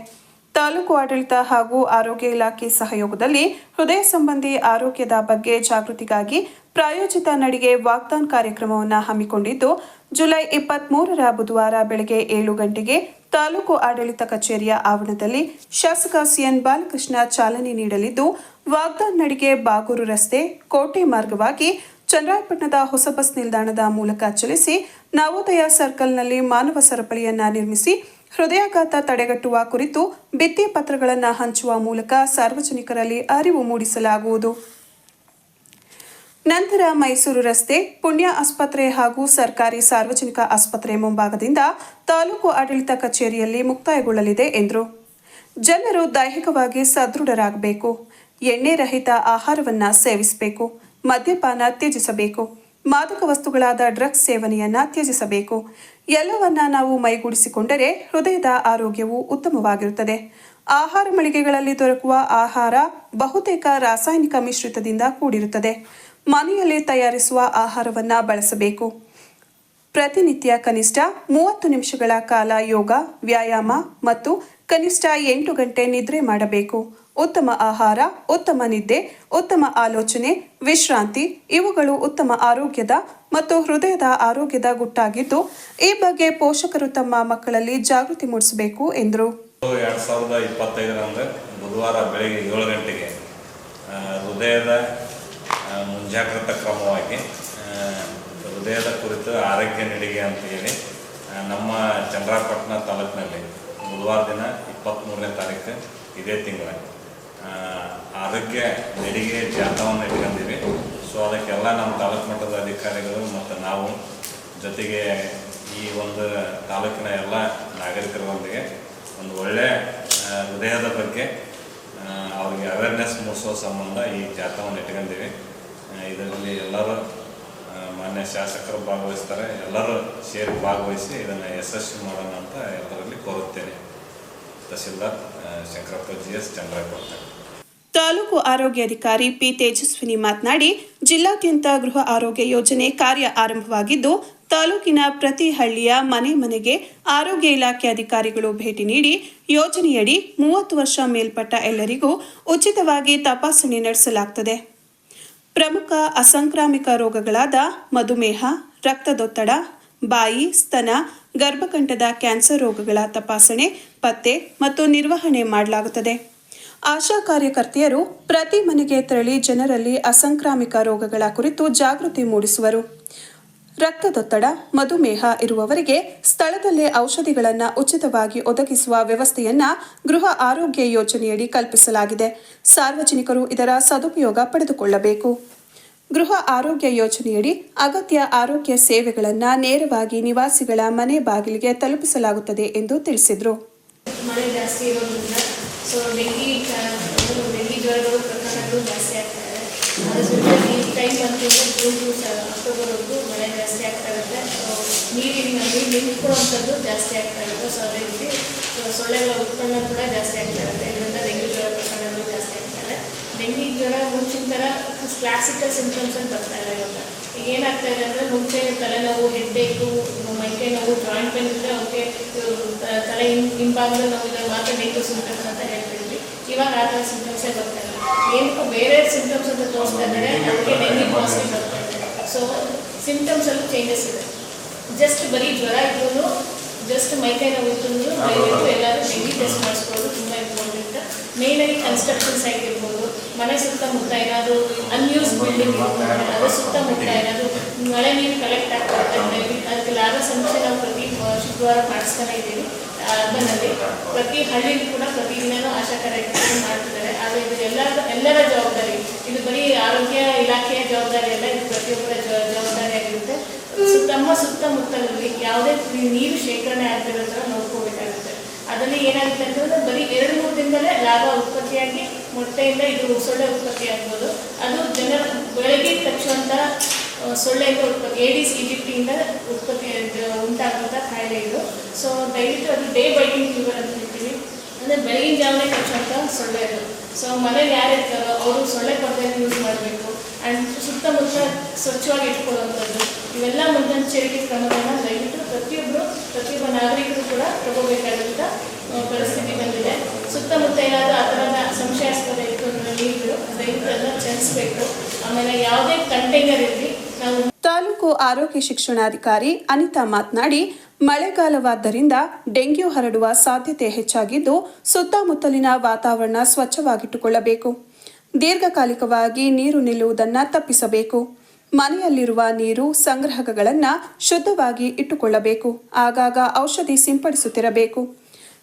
ತಾಲೂಕು ಆಡಳಿತ ಹಾಗೂ ಆರೋಗ್ಯ ಇಲಾಖೆ ಸಹಯೋಗದಲ್ಲಿ ಹೃದಯ ಸಂಬಂಧಿ ಆರೋಗ್ಯದ ಬಗ್ಗೆ ಜಾಗೃತಿಗಾಗಿ ಪ್ರಾಯೋಜಿತ ನಡಿಗೆ ವಾಗ್ದಾನ್ ಕಾರ್ಯಕ್ರಮವನ್ನು ಹಮ್ಮಿಕೊಂಡಿದ್ದು, ಜುಲೈ 23ರ ಬುಧವಾರ ಬೆಳಗ್ಗೆ 7 ಗಂಟೆಗೆ ತಾಲೂಕು ಆಡಳಿತ ಕಚೇರಿಯ ಆವರಣದಲ್ಲಿ ಶಾಸಕ ಸಿಎನ್ ಬಾಲಕೃಷ್ಣ ಚಾಲನೆ ನೀಡಲಿದ್ದು, ವಾಗ್ದಾನ್ ನಡಿಗೆ ಬಾಗೂರು ರಸ್ತೆ, ಕೋಟೆ ಮಾರ್ಗವಾಗಿ ಚನ್ನರಾಯಪಟ್ಟಣದ ಹೊಸ ಬಸ್ ನಿಲ್ದಾಣದ ಮೂಲಕ ಚಲಿಸಿ ನವೋದಯ ಸರ್ಕಲ್ನಲ್ಲಿ ಮಾನವ ಸರಪಳಿಯನ್ನ ನಿರ್ಮಿಸಿ ಹೃದಯಾಘಾತ ತಡೆಗಟ್ಟುವ ಕುರಿತು ಭಿತ್ತಿ ಪತ್ರಗಳನ್ನು ಹಂಚುವ ಮೂಲಕ ಸಾರ್ವಜನಿಕರಲ್ಲಿ ಅರಿವು ಮೂಡಿಸಲಾಗುವುದು. ನಂತರ ಮೈಸೂರು ರಸ್ತೆ, ಪುಣ್ಯ ಆಸ್ಪತ್ರೆ ಹಾಗೂ ಸರ್ಕಾರಿ ಸಾರ್ವಜನಿಕ ಆಸ್ಪತ್ರೆ ಮುಂಭಾಗದಿಂದ ತಾಲೂಕು ಆಡಳಿತ ಕಚೇರಿಯಲ್ಲಿ ಮುಕ್ತಾಯಗೊಳ್ಳಲಿದೆ ಎಂದರು. ಜನರು ದೈಹಿಕವಾಗಿ ಸದೃಢರಾಗಬೇಕು, ಎಣ್ಣೆ ರಹಿತ ಆಹಾರವನ್ನು ಸೇವಿಸಬೇಕು, ಮದ್ಯಪಾನ ತ್ಯಜಿಸಬೇಕು, ಮಾದಕ ವಸ್ತುಗಳಾದ ಡ್ರಗ್ಸ್ ಸೇವನೆಯನ್ನ ತ್ಯಜಿಸಬೇಕು. ಎಲ್ಲವನ್ನ ನಾವು ಮೈಗೂಡಿಸಿಕೊಂಡರೆ ಹೃದಯದ ಆರೋಗ್ಯವು ಉತ್ತಮವಾಗಿರುತ್ತದೆ. ಆಹಾರ ಮಳಿಗೆಗಳಲ್ಲಿ ದೊರಕುವ ಆಹಾರ ಬಹುತೇಕ ರಾಸಾಯನಿಕ ಮಿಶ್ರಿತದಿಂದ ಕೂಡಿರುತ್ತದೆ. ಮನೆಯಲ್ಲಿ ತಯಾರಿಸುವ ಆಹಾರವನ್ನ ಬಳಸಬೇಕು. ಪ್ರತಿನಿತ್ಯ ಕನಿಷ್ಠ 30 ನಿಮಿಷಗಳ ಕಾಲ ಯೋಗ, ವ್ಯಾಯಾಮ ಮತ್ತು ಕನಿಷ್ಠ 8 ಗಂಟೆ ನಿದ್ರೆ ಮಾಡಬೇಕು. ಉತ್ತಮ ಆಹಾರ, ಉತ್ತಮ ನಿದ್ದೆ, ಉತ್ತಮ ಆಲೋಚನೆ, ವಿಶ್ರಾಂತಿ ಇವುಗಳು ಉತ್ತಮ ಆರೋಗ್ಯದ ಮತ್ತು ಹೃದಯದ ಆರೋಗ್ಯದ ಗುಟ್ಟಾಗಿದ್ದು, ಈ ಬಗ್ಗೆ ಪೋಷಕರು ತಮ್ಮ ಮಕ್ಕಳಲ್ಲಿ ಜಾಗೃತಿ ಮೂಡಿಸಬೇಕು ಎಂದರು. 2025 ಬುಧವಾರ ಬೆಳಗ್ಗೆ 7 ಗಂಟೆಗೆ ಹೃದಯದ ಮುಂಜಾಗ್ರತಾ ಕ್ರಮವಾಗಿ ಹೃದಯದ ಕುರಿತು ಆರೋಗ್ಯ ನಡಿಗೆ ಅಂತ ಹೇಳಿ ನಮ್ಮ ಚನ್ನರಾಯಪಟ್ಟಣ ತಾಲೂಕಿನಲ್ಲಿ ಬುಧವಾರ ದಿನ 23ನೇ ತಾರೀಕು ಇದೇ ತಿಂಗಳ ಆರೋಗ್ಯ ನಡಿಗೆ ಜಾಥಾವನ್ನು ಇಟ್ಕೊಂಡಿವಿ. ಸೊ ಅದಕ್ಕೆಲ್ಲ ನಮ್ಮ ತಾಲೂಕು ಮಟ್ಟದ ಅಧಿಕಾರಿಗಳು ಮತ್ತು ನಾವು ಜೊತೆಗೆ ಈ ಒಂದು ತಾಲೂಕಿನ ಎಲ್ಲ ನಾಗರಿಕರೊಂದಿಗೆ ಒಂದು ಒಳ್ಳೆಯ ಹೃದಯದ ಬಗ್ಗೆ ಅವ್ರಿಗೆ ಅವೇರ್ನೆಸ್ ಮೂಡಿಸೋ ಸಂಬಂಧ ಈ ಜಾಥಾವನ್ನು ಇಟ್ಕೊಂಡಿವಿ. ಇದರಲ್ಲಿ ಎಲ್ಲರೂ ಮಾನ್ಯ ಶಾಸಕರು ಭಾಗವಹಿಸ್ತಾರೆ. ಎಲ್ಲರೂ ಸೇರಿ ಭಾಗವಹಿಸಿ ಇದನ್ನು ಯಶಸ್ವಿ ಮಾಡೋಣ ಅಂತ ಎಲ್ಲರಲ್ಲಿ ಕೋರುತ್ತೇನೆ. ತಹಸೀಲ್ದಾರ್ ಶಂಕರಪ್ಪ GS, ಚನ್ನರಾಯಪಟ್ಟಣ. ತಾಲೂಕು ಆರೋಗ್ಯಾಧಿಕಾರಿ ಪಿ ತೇಜಸ್ವಿನಿ ಮಾತನಾಡಿ, ಜಿಲ್ಲಾದ್ಯಂತ ಗೃಹ ಆರೋಗ್ಯ ಯೋಜನೆ ಕಾರ್ಯ ಆರಂಭವಾಗಿದ್ದು, ತಾಲೂಕಿನ ಪ್ರತಿ ಹಳ್ಳಿಯ ಮನೆ ಮನೆಗೆ ಆರೋಗ್ಯ ಇಲಾಖೆ ಅಧಿಕಾರಿಗಳು ಭೇಟಿ ನೀಡಿ ಯೋಜನೆಯಡಿ 30 ವರ್ಷ ಮೇಲ್ಪಟ್ಟ ಎಲ್ಲರಿಗೂ ಉಚಿತವಾಗಿ ತಪಾಸಣೆ ನಡೆಸಲಾಗುತ್ತದೆ. ಪ್ರಮುಖ ಅಸಾಂಕ್ರಾಮಿಕ ರೋಗಗಳಾದ ಮಧುಮೇಹ, ರಕ್ತದೊತ್ತಡ, ಬಾಯಿ, ಸ್ತನ, ಗರ್ಭಕಂಠದ ಕ್ಯಾನ್ಸರ್ ರೋಗಗಳ ತಪಾಸಣೆ, ಪತ್ತೆ ಮತ್ತು ನಿರ್ವಹಣೆ ಮಾಡಲಾಗುತ್ತದೆ. ಆಶಾ ಕಾರ್ಯಕರ್ತೆಯರು ಪ್ರತಿ ಮನೆಗೆ ತೆರಳಿ ಜನರಲ್ಲಿ ಅಸಾಂಕ್ರಾಮಿಕ ರೋಗಗಳ ಕುರಿತು ಜಾಗೃತಿ ಮೂಡಿಸುವರು. ರಕ್ತದೊತ್ತಡ, ಮಧುಮೇಹ ಇರುವವರಿಗೆ ಸ್ಥಳದಲ್ಲೇ ಔಷಧಿಗಳನ್ನು ಉಚಿತವಾಗಿ ಒದಗಿಸುವ ವ್ಯವಸ್ಥೆಯನ್ನು ಗೃಹ ಆರೋಗ್ಯ ಯೋಜನೆಯಡಿ ಕಲ್ಪಿಸಲಾಗಿದೆ. ಸಾರ್ವಜನಿಕರು ಇದರ ಸದುಪಯೋಗ ಪಡೆದುಕೊಳ್ಳಬೇಕು. ಗೃಹ ಆರೋಗ್ಯ ಯೋಜನೆಯಡಿ ಅಗತ್ಯ ಆರೋಗ್ಯ ಸೇವೆಗಳನ್ನು ನೇರವಾಗಿ ನಿವಾಸಿಗಳ ಮನೆ ಬಾಗಿಲಿಗೆ ತಲುಪಿಸಲಾಗುತ್ತದೆ ಎಂದು ತಿಳಿಸಿದರು. ಮಳೆ ಜಾಸ್ತಿ ಇರೋದ್ರಿಂದ ಡೆಂಗಿ ಜ್ವರಗಳು ಪ್ರಕರಣಗಳು ಜಾಸ್ತಿ ಆಗ್ತಾ ಇದೆ. ಅದ್ರ ಜೊತೆಗೆ ಈ ಟೈಮ್ ಬಂತಿಂದ ಜೂನ್ ಟು ಅಕ್ಟೋಬರ್ವರೆಗೂ ಮಳೆ ಜಾಸ್ತಿ ಆಗ್ತಾ ಇರುತ್ತೆ. ನೀರಿನಲ್ಲಿ ನಿಂತ್ಕೊಳ್ಳುವಂಥದ್ದು ಜಾಸ್ತಿ ಆಗ್ತಾ ಇರುತ್ತೆ. ಸೊ ಅದೇ ರೀತಿ ಸೊಳ್ಳೆಗಳ ಉತ್ಪನ್ನ ಕೂಡ ಜಾಸ್ತಿ ಆಗ್ತಾ ಇರುತ್ತೆ. ಇದರಿಂದ ಡೆಂಗಿ ಜ್ವರ ಪ್ರಕರಣಗಳು ಜಾಸ್ತಿ ಆಗ್ತಾ ಇದೆ. ಡೆಂಗಿ ಜ್ವರ ಮುಂಚಿನ ಥರ ಕ್ಲಾಸಿಕಲ್ ಸಿಂಪ್ಟಮ್ಸ್ ಅಂತ ಬರ್ತಾ ಇಲ್ಲ ಇವಾಗ. ಈಗ ಏನಾಗ್ತಾ ಇದೆ ಅಂದರೆ ಮುಂಚೆ ತಲೆನೋವು, ಹೆಡ್ಡೇಕು, ಮೈಕೈ ನೋವು, ಜಾಯಿಂಟ್ ಪೇನ್ ಇದ್ದರೆ ಅವಕ್ಕೆ ತಲೆ ಹಿಂಭಾಗದಲ್ಲಿ ನೋವಿದ್ರೆ ಮಾತ್ರ ಡೆಂಗ್ಯೂ ಸಿಂಪ್ಟಮ್ಸ್ ಅಂತ ಹೇಳ್ತಿದ್ವಿ. ಇವಾಗ ಆ ಥರ ಸಿಂಪ್ಟಮ್ಸೇ ಬರ್ತಾ ಇಲ್ಲ. ಏನಕ್ಕೂ ಬೇರೆ ಸಿಂಪ್ಟಮ್ಸ್ ಅಂತ ತೋರಿಸ್ತಾ ಇದ್ದಾರೆ, ಅದಕ್ಕೆ ಡೆಂಗ್ಯೂ ಪಾಸಿಟಿವ್ ಬರ್ತಾ ಇದೆ. ಸೊ ಸಿಂಪ್ಟಮ್ಸಲ್ಲೂ ಚೇಂಜಸ್ ಇದೆ. ಜಸ್ಟ್ ಬರೀ ಜ್ವರ ಇದ್ರೂ, ಜಸ್ಟ್ ಮೈಕೈ ನೋವು ಇದ್ರೂ ದಯವಿಟ್ಟು ಎಲ್ಲರೂ ಡೆಂಗ್ಯೂ ಟೆಸ್ಟ್ ಮಾಡಿಸ್ಕೊಳ್ಳೋದು ತುಂಬ ಇಂಪಾರ್ಟೆಂಟ್. ಮೇಯ್ನಾಗಿ ಕನ್ಸ್ಟ್ರಕ್ಷನ್ ಸೈಟ್ ಇರ್ಬೋದು, ಮನೆ ಸುತ್ತಮುತ್ತ ಏನಾದರೂ ಅನ್ಯೂಸ್ ಬಿಲ್ಡಿಂಗ್ ಇರ್ಬೋದು, ಅದರ ಸುತ್ತಮುತ್ತ ಏನಾದರೂ ಮಳೆ ನೀರು ಕಲೆಕ್ಟ್ ಆಗ್ತಾ ಇರ್ತದೆ. ಅದಕ್ಕೆ ಲಾಭ ಸಮೀಕ್ಷೆ ನಾವು ಪ್ರತಿ ಶುಕ್ರವಾರ ಮಾಡಿಸ್ತಾನೆ ಇದ್ದೀವಿ. ಅರ್ಬನಲ್ಲಿ ಪ್ರತಿ ಹಳ್ಳಿಗೂ ಕೂಡ ಪ್ರತಿದಿನವೂ ಆಶಾ ಕಾರ್ಯಕರ್ತರು ಮಾಡ್ತಿದ್ದಾರೆ. ಆದರೆ ಇದು ಎಲ್ಲರ ಜವಾಬ್ದಾರಿ. ಇದು ಬರೀ ಆರೋಗ್ಯ ಇಲಾಖೆಯ ಜವಾಬ್ದಾರಿ ಅಲ್ಲ, ಇದು ಪ್ರತಿಯೊಬ್ಬರ ಜವಾಬ್ದಾರಿಯಾಗಿರುತ್ತೆ. ತಮ್ಮ ಸುತ್ತಮುತ್ತಲಲ್ಲಿ ಯಾವುದೇ ನೀರು ಶೇಖರಣೆ ಆಗದಿರೋ ಥರ ನೋಡ್ಕೋಬೇಕಾಗುತ್ತೆ. ಅದರಲ್ಲಿ ಏನಾಗುತ್ತೆ ಅಂತಂದರೆ ಬರೀ 2-3 ದಿನದಲ್ಲೇ ಲಾಭ ಉತ್ಪತ್ತಿಯಾಗಿ ಮೊಟ್ಟೆಯಿಂದ ಇದು ಸೊಳ್ಳೆ ಉತ್ಪತ್ತಿ ಆಗ್ಬೋದು. ಅದು ಜನರ ಬೆಳಗ್ಗೆ ತಕ್ಷಣ ಸೊಳ್ಳೆಯಿಂದ ಉತ್ಪತ್ತಿ, ಏಡಿಸ್ ಈಜಿಪ್ಟಿಯಿಂದ ಉತ್ಪತ್ತಿ ಉಂಟಾಗುವಂಥ ಕಾಯಿಲೆ ಇದು. ಸೊ ದಯವಿಟ್ಟು ಅದು ಡೇ ಬೈಟಿಂಗ್ ಫೀವರ್ ಅಂತ ಹೇಳ್ತೀವಿ. ಅಂದರೆ ಬೆಳಗಿನ ಜಾವನೇ ಕಚ್ಚುವಂಥ ಸೊಳ್ಳೆ ಅದು. ಸೊ ಮನೇಲಿ ಯಾರು ಇರ್ತಾರೋ ಅವರು ಸೊಳ್ಳೆ ಪರ್ದೆಯನ್ನು ಯೂಸ್ ಮಾಡಬೇಕು. ಆ್ಯಂಡ್ ಸುತ್ತಮುತ್ತ ಸ್ವಚ್ಛವಾಗಿ ಇಟ್ಕೊಳ್ಳುವಂಥದ್ದು, ಇವೆಲ್ಲ ಮುನ್ನೆಚ್ಚರಿಕೆ ಕ್ರಮಗಳನ್ನು ದಯವಿಟ್ಟು ಪ್ರತಿಯೊಬ್ಬ ನಾಗರಿಕರು ಕೂಡ ತಗೋಬೇಕಾದಂಥ ಪರಿಸ್ಥಿತಿ ಬಂದಿದೆ. ಸುತ್ತಮುತ್ತ ಏನಾದರೂ ಆ ಥರದ ಸಂಶಯಾಸ್ಪದ ಇತ್ತು ಅಂದರೆ ನೀರುಗಳು ದಯವಿಟ್ಟು ಅದನ್ನು ಚೆಲ್ಲಿಸಬೇಕು. ಆಮೇಲೆ ಯಾವುದೇ ಕಂಟೈನರ್ ಇರಲಿ ನಾವು. ತಾಲೂಕು ಆರೋಗ್ಯ ಶಿಕ್ಷಣಾಧಿಕಾರಿ ಅನಿತಾ ಮಾತನಾಡಿ, ಮಳೆಗಾಲವಾದ್ದರಿಂದ ಡೆಂಗ್ಯೂ ಹರಡುವ ಸಾಧ್ಯತೆ ಹೆಚ್ಚಾಗಿದ್ದು, ಸುತ್ತಮುತ್ತಲಿನ ವಾತಾವರಣ ಸ್ವಚ್ಛವಾಗಿಟ್ಟುಕೊಳ್ಳಬೇಕು. ದೀರ್ಘಕಾಲಿಕವಾಗಿ ನೀರು ನಿಲ್ಲುವುದನ್ನು ತಪ್ಪಿಸಬೇಕು. ಮನೆಯಲ್ಲಿರುವ ನೀರು ಸಂಗ್ರಹಗಳನ್ನು ಶುದ್ಧವಾಗಿ ಇಟ್ಟುಕೊಳ್ಳಬೇಕು. ಆಗಾಗ ಔಷಧಿ ಸಿಂಪಡಿಸುತ್ತಿರಬೇಕು.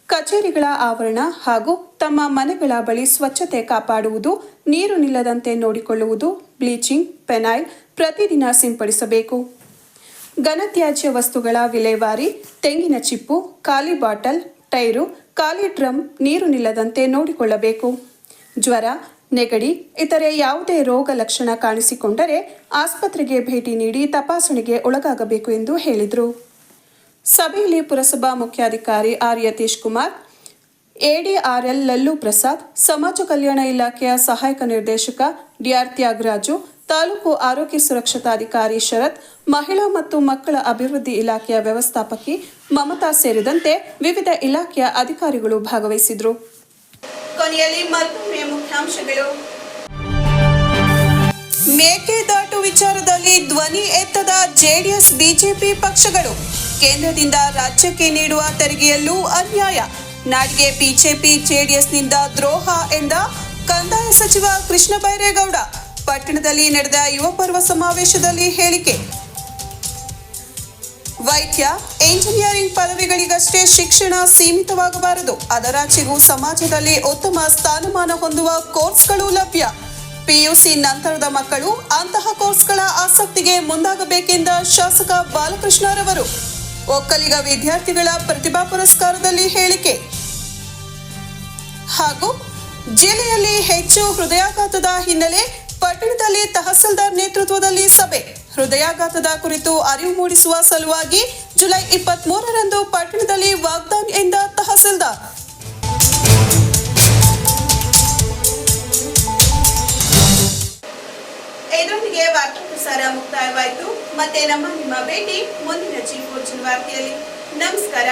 ಕಚೇರಿಗಳ ಆವರಣ ಹಾಗೂ ತಮ್ಮ ಮನೆಗಳ ಬಳಿ ಸ್ವಚ್ಛತೆ ಕಾಪಾಡುವುದು, ನೀರು ನಿಲ್ಲದಂತೆ ನೋಡಿಕೊಳ್ಳುವುದು, ಬ್ಲೀಚಿಂಗ್, ಪೆನೈಲ್ ಪ್ರತಿದಿನ ಸಿಂಪಡಿಸಬೇಕು. ಘನತ್ಯಾಜ್ಯ ವಸ್ತುಗಳ ವಿಲೇವಾರಿ, ತೆಂಗಿನ ಚಿಪ್ಪು, ಖಾಲಿ ಬಾಟಲ್, ಟೈರು, ಖಾಲಿ ಡ್ರಮ್ ನೀರು ನಿಲ್ಲದಂತೆ ನೋಡಿಕೊಳ್ಳಬೇಕು. ಜ್ವರ, ನೆಗಡಿ ಇತರೆ ಯಾವುದೇ ರೋಗ ಲಕ್ಷಣ ಕಾಣಿಸಿಕೊಂಡರೆ ಆಸ್ಪತ್ರೆಗೆ ಭೇಟಿ ನೀಡಿ ತಪಾಸಣೆಗೆ ಒಳಗಾಗಬೇಕು ಎಂದು ಹೇಳಿದರು. ಸಭೆಯಲ್ಲಿ ಪುರಸಭಾ ಮುಖ್ಯಾಧಿಕಾರಿ ಆರ್ ಯತೀಶ್ ಕುಮಾರ್, ಎಡಿಆರ್ಎಲ್ ಲಲ್ಲು ಪ್ರಸಾದ್, ಸಮಾಜ ಕಲ್ಯಾಣ ಇಲಾಖೆಯ ಸಹಾಯಕ ನಿರ್ದೇಶಕ ಡಿಆರ್ ತ್ಯಾಗರಾಜು, ತಾಲೂಕು ಆರೋಗ್ಯ ಸುರಕ್ಷತಾಧಿಕಾರಿ ಶರತ್, ಮಹಿಳಾ ಮತ್ತು ಮಕ್ಕಳ ಅಭಿವೃದ್ಧಿ ಇಲಾಖೆಯ ವ್ಯವಸ್ಥಾಪಕಿ ಮಮತಾ ಸೇರಿದಂತೆ ವಿವಿಧ ಇಲಾಖೆಯ ಅಧಿಕಾರಿಗಳು ಭಾಗವಹಿಸಿದರು. ಕೊನೆಯಲ್ಲಿ ಮತ್ತೊಮ್ಮೆ ಮುಖ್ಯಾಂಶಗಳು. ಮೇಕೆದಾಟು ವಿಚಾರದಲ್ಲಿ ಧ್ವನಿ ಎತ್ತದ ಜೆಡಿಎಸ್ ಬಿಜೆಪಿ ಪಕ್ಷಗಳು. ಕೇಂದ್ರದಿಂದ ರಾಜ್ಯಕ್ಕೆ ನೀಡುವ ತೆರಿಗೆಯಲ್ಲೂ ಅನ್ಯಾಯ. ನಾಡಿಗೆ ಬಿಜೆಪಿ ಜೆಡಿಎಸ್ನಿಂದ ದ್ರೋಹ ಎಂದ ಕಂದಾಯ ಸಚಿವ ಕೃಷ್ಣ ಬೈರೇಗೌಡ. ಪಟ್ಟಣದಲ್ಲಿ ನಡೆದ ಯುವ ಪರ್ವ ಸಮಾವೇಶದಲ್ಲಿ ಹೇಳಿಕೆ. ವೈದ್ಯ, ಎಂಜಿನಿಯರಿಂಗ್ ಪದವಿಗಳಿಗಷ್ಟೇ ಶಿಕ್ಷಣ ಸೀಮಿತವಾಗಬಾರದು. ಅದರಾಚೆಗೂ ಸಮಾಜದಲ್ಲಿ ಉತ್ತಮ ಸ್ಥಾನಮಾನ ಹೊಂದುವ ಕೋರ್ಸ್ಗಳು ಲಭ್ಯ. ಪಿಯುಸಿ ನಂತರದ ಮಕ್ಕಳು ಅಂತಹ ಕೋರ್ಸ್ಗಳ ಆಸಕ್ತಿಗೆ ಮುಂದಾಗಬೇಕೆಂದ ಶಾಸಕ ಬಾಲಕೃಷ್ಣರವರು. ಒಕ್ಕಲಿಗ ವಿದ್ಯಾರ್ಥಿಗಳ ಪ್ರತಿಭಾ ಪುರಸ್ಕಾರದಲ್ಲಿ ಹೇಳಿಕೆ. ಹಾಗೂ ಜಿಲ್ಲೆಯಲ್ಲಿ ಹೆಚ್ಚು ಹೃದಯಾಘಾತದ ಹಿನ್ನೆಲೆ ಪಟ್ಟಣದಲ್ಲಿ ತಹಸೀಲ್ದಾರ್ ನೇತೃತ್ವದಲ್ಲಿ ಸಭೆ. ಹೃದಯಾಘಾತದ ಕುರಿತು ಅರಿವು ಮೂಡಿಸುವ ಸಲುವಾಗಿ ಜುಲೈ 23ರಂದು ಪಟ್ಟಣದಲ್ಲಿ ವಾಗ್ದಾನ್ ಎಂದ ತಹಸೀಲ್ದಾರ್. ಇದರೊಂದಿಗೆ ವಾರ್ತಾ ಪ್ರಸಾರ ಮುಕ್ತಾಯವಾಯಿತು. ಮತ್ತೆ ನಿಮ್ಮ ಭೇಟಿ ಮುಂದಿನ G4 ವಾರ್ತೆಯಲ್ಲಿ. ನಮಸ್ಕಾರ.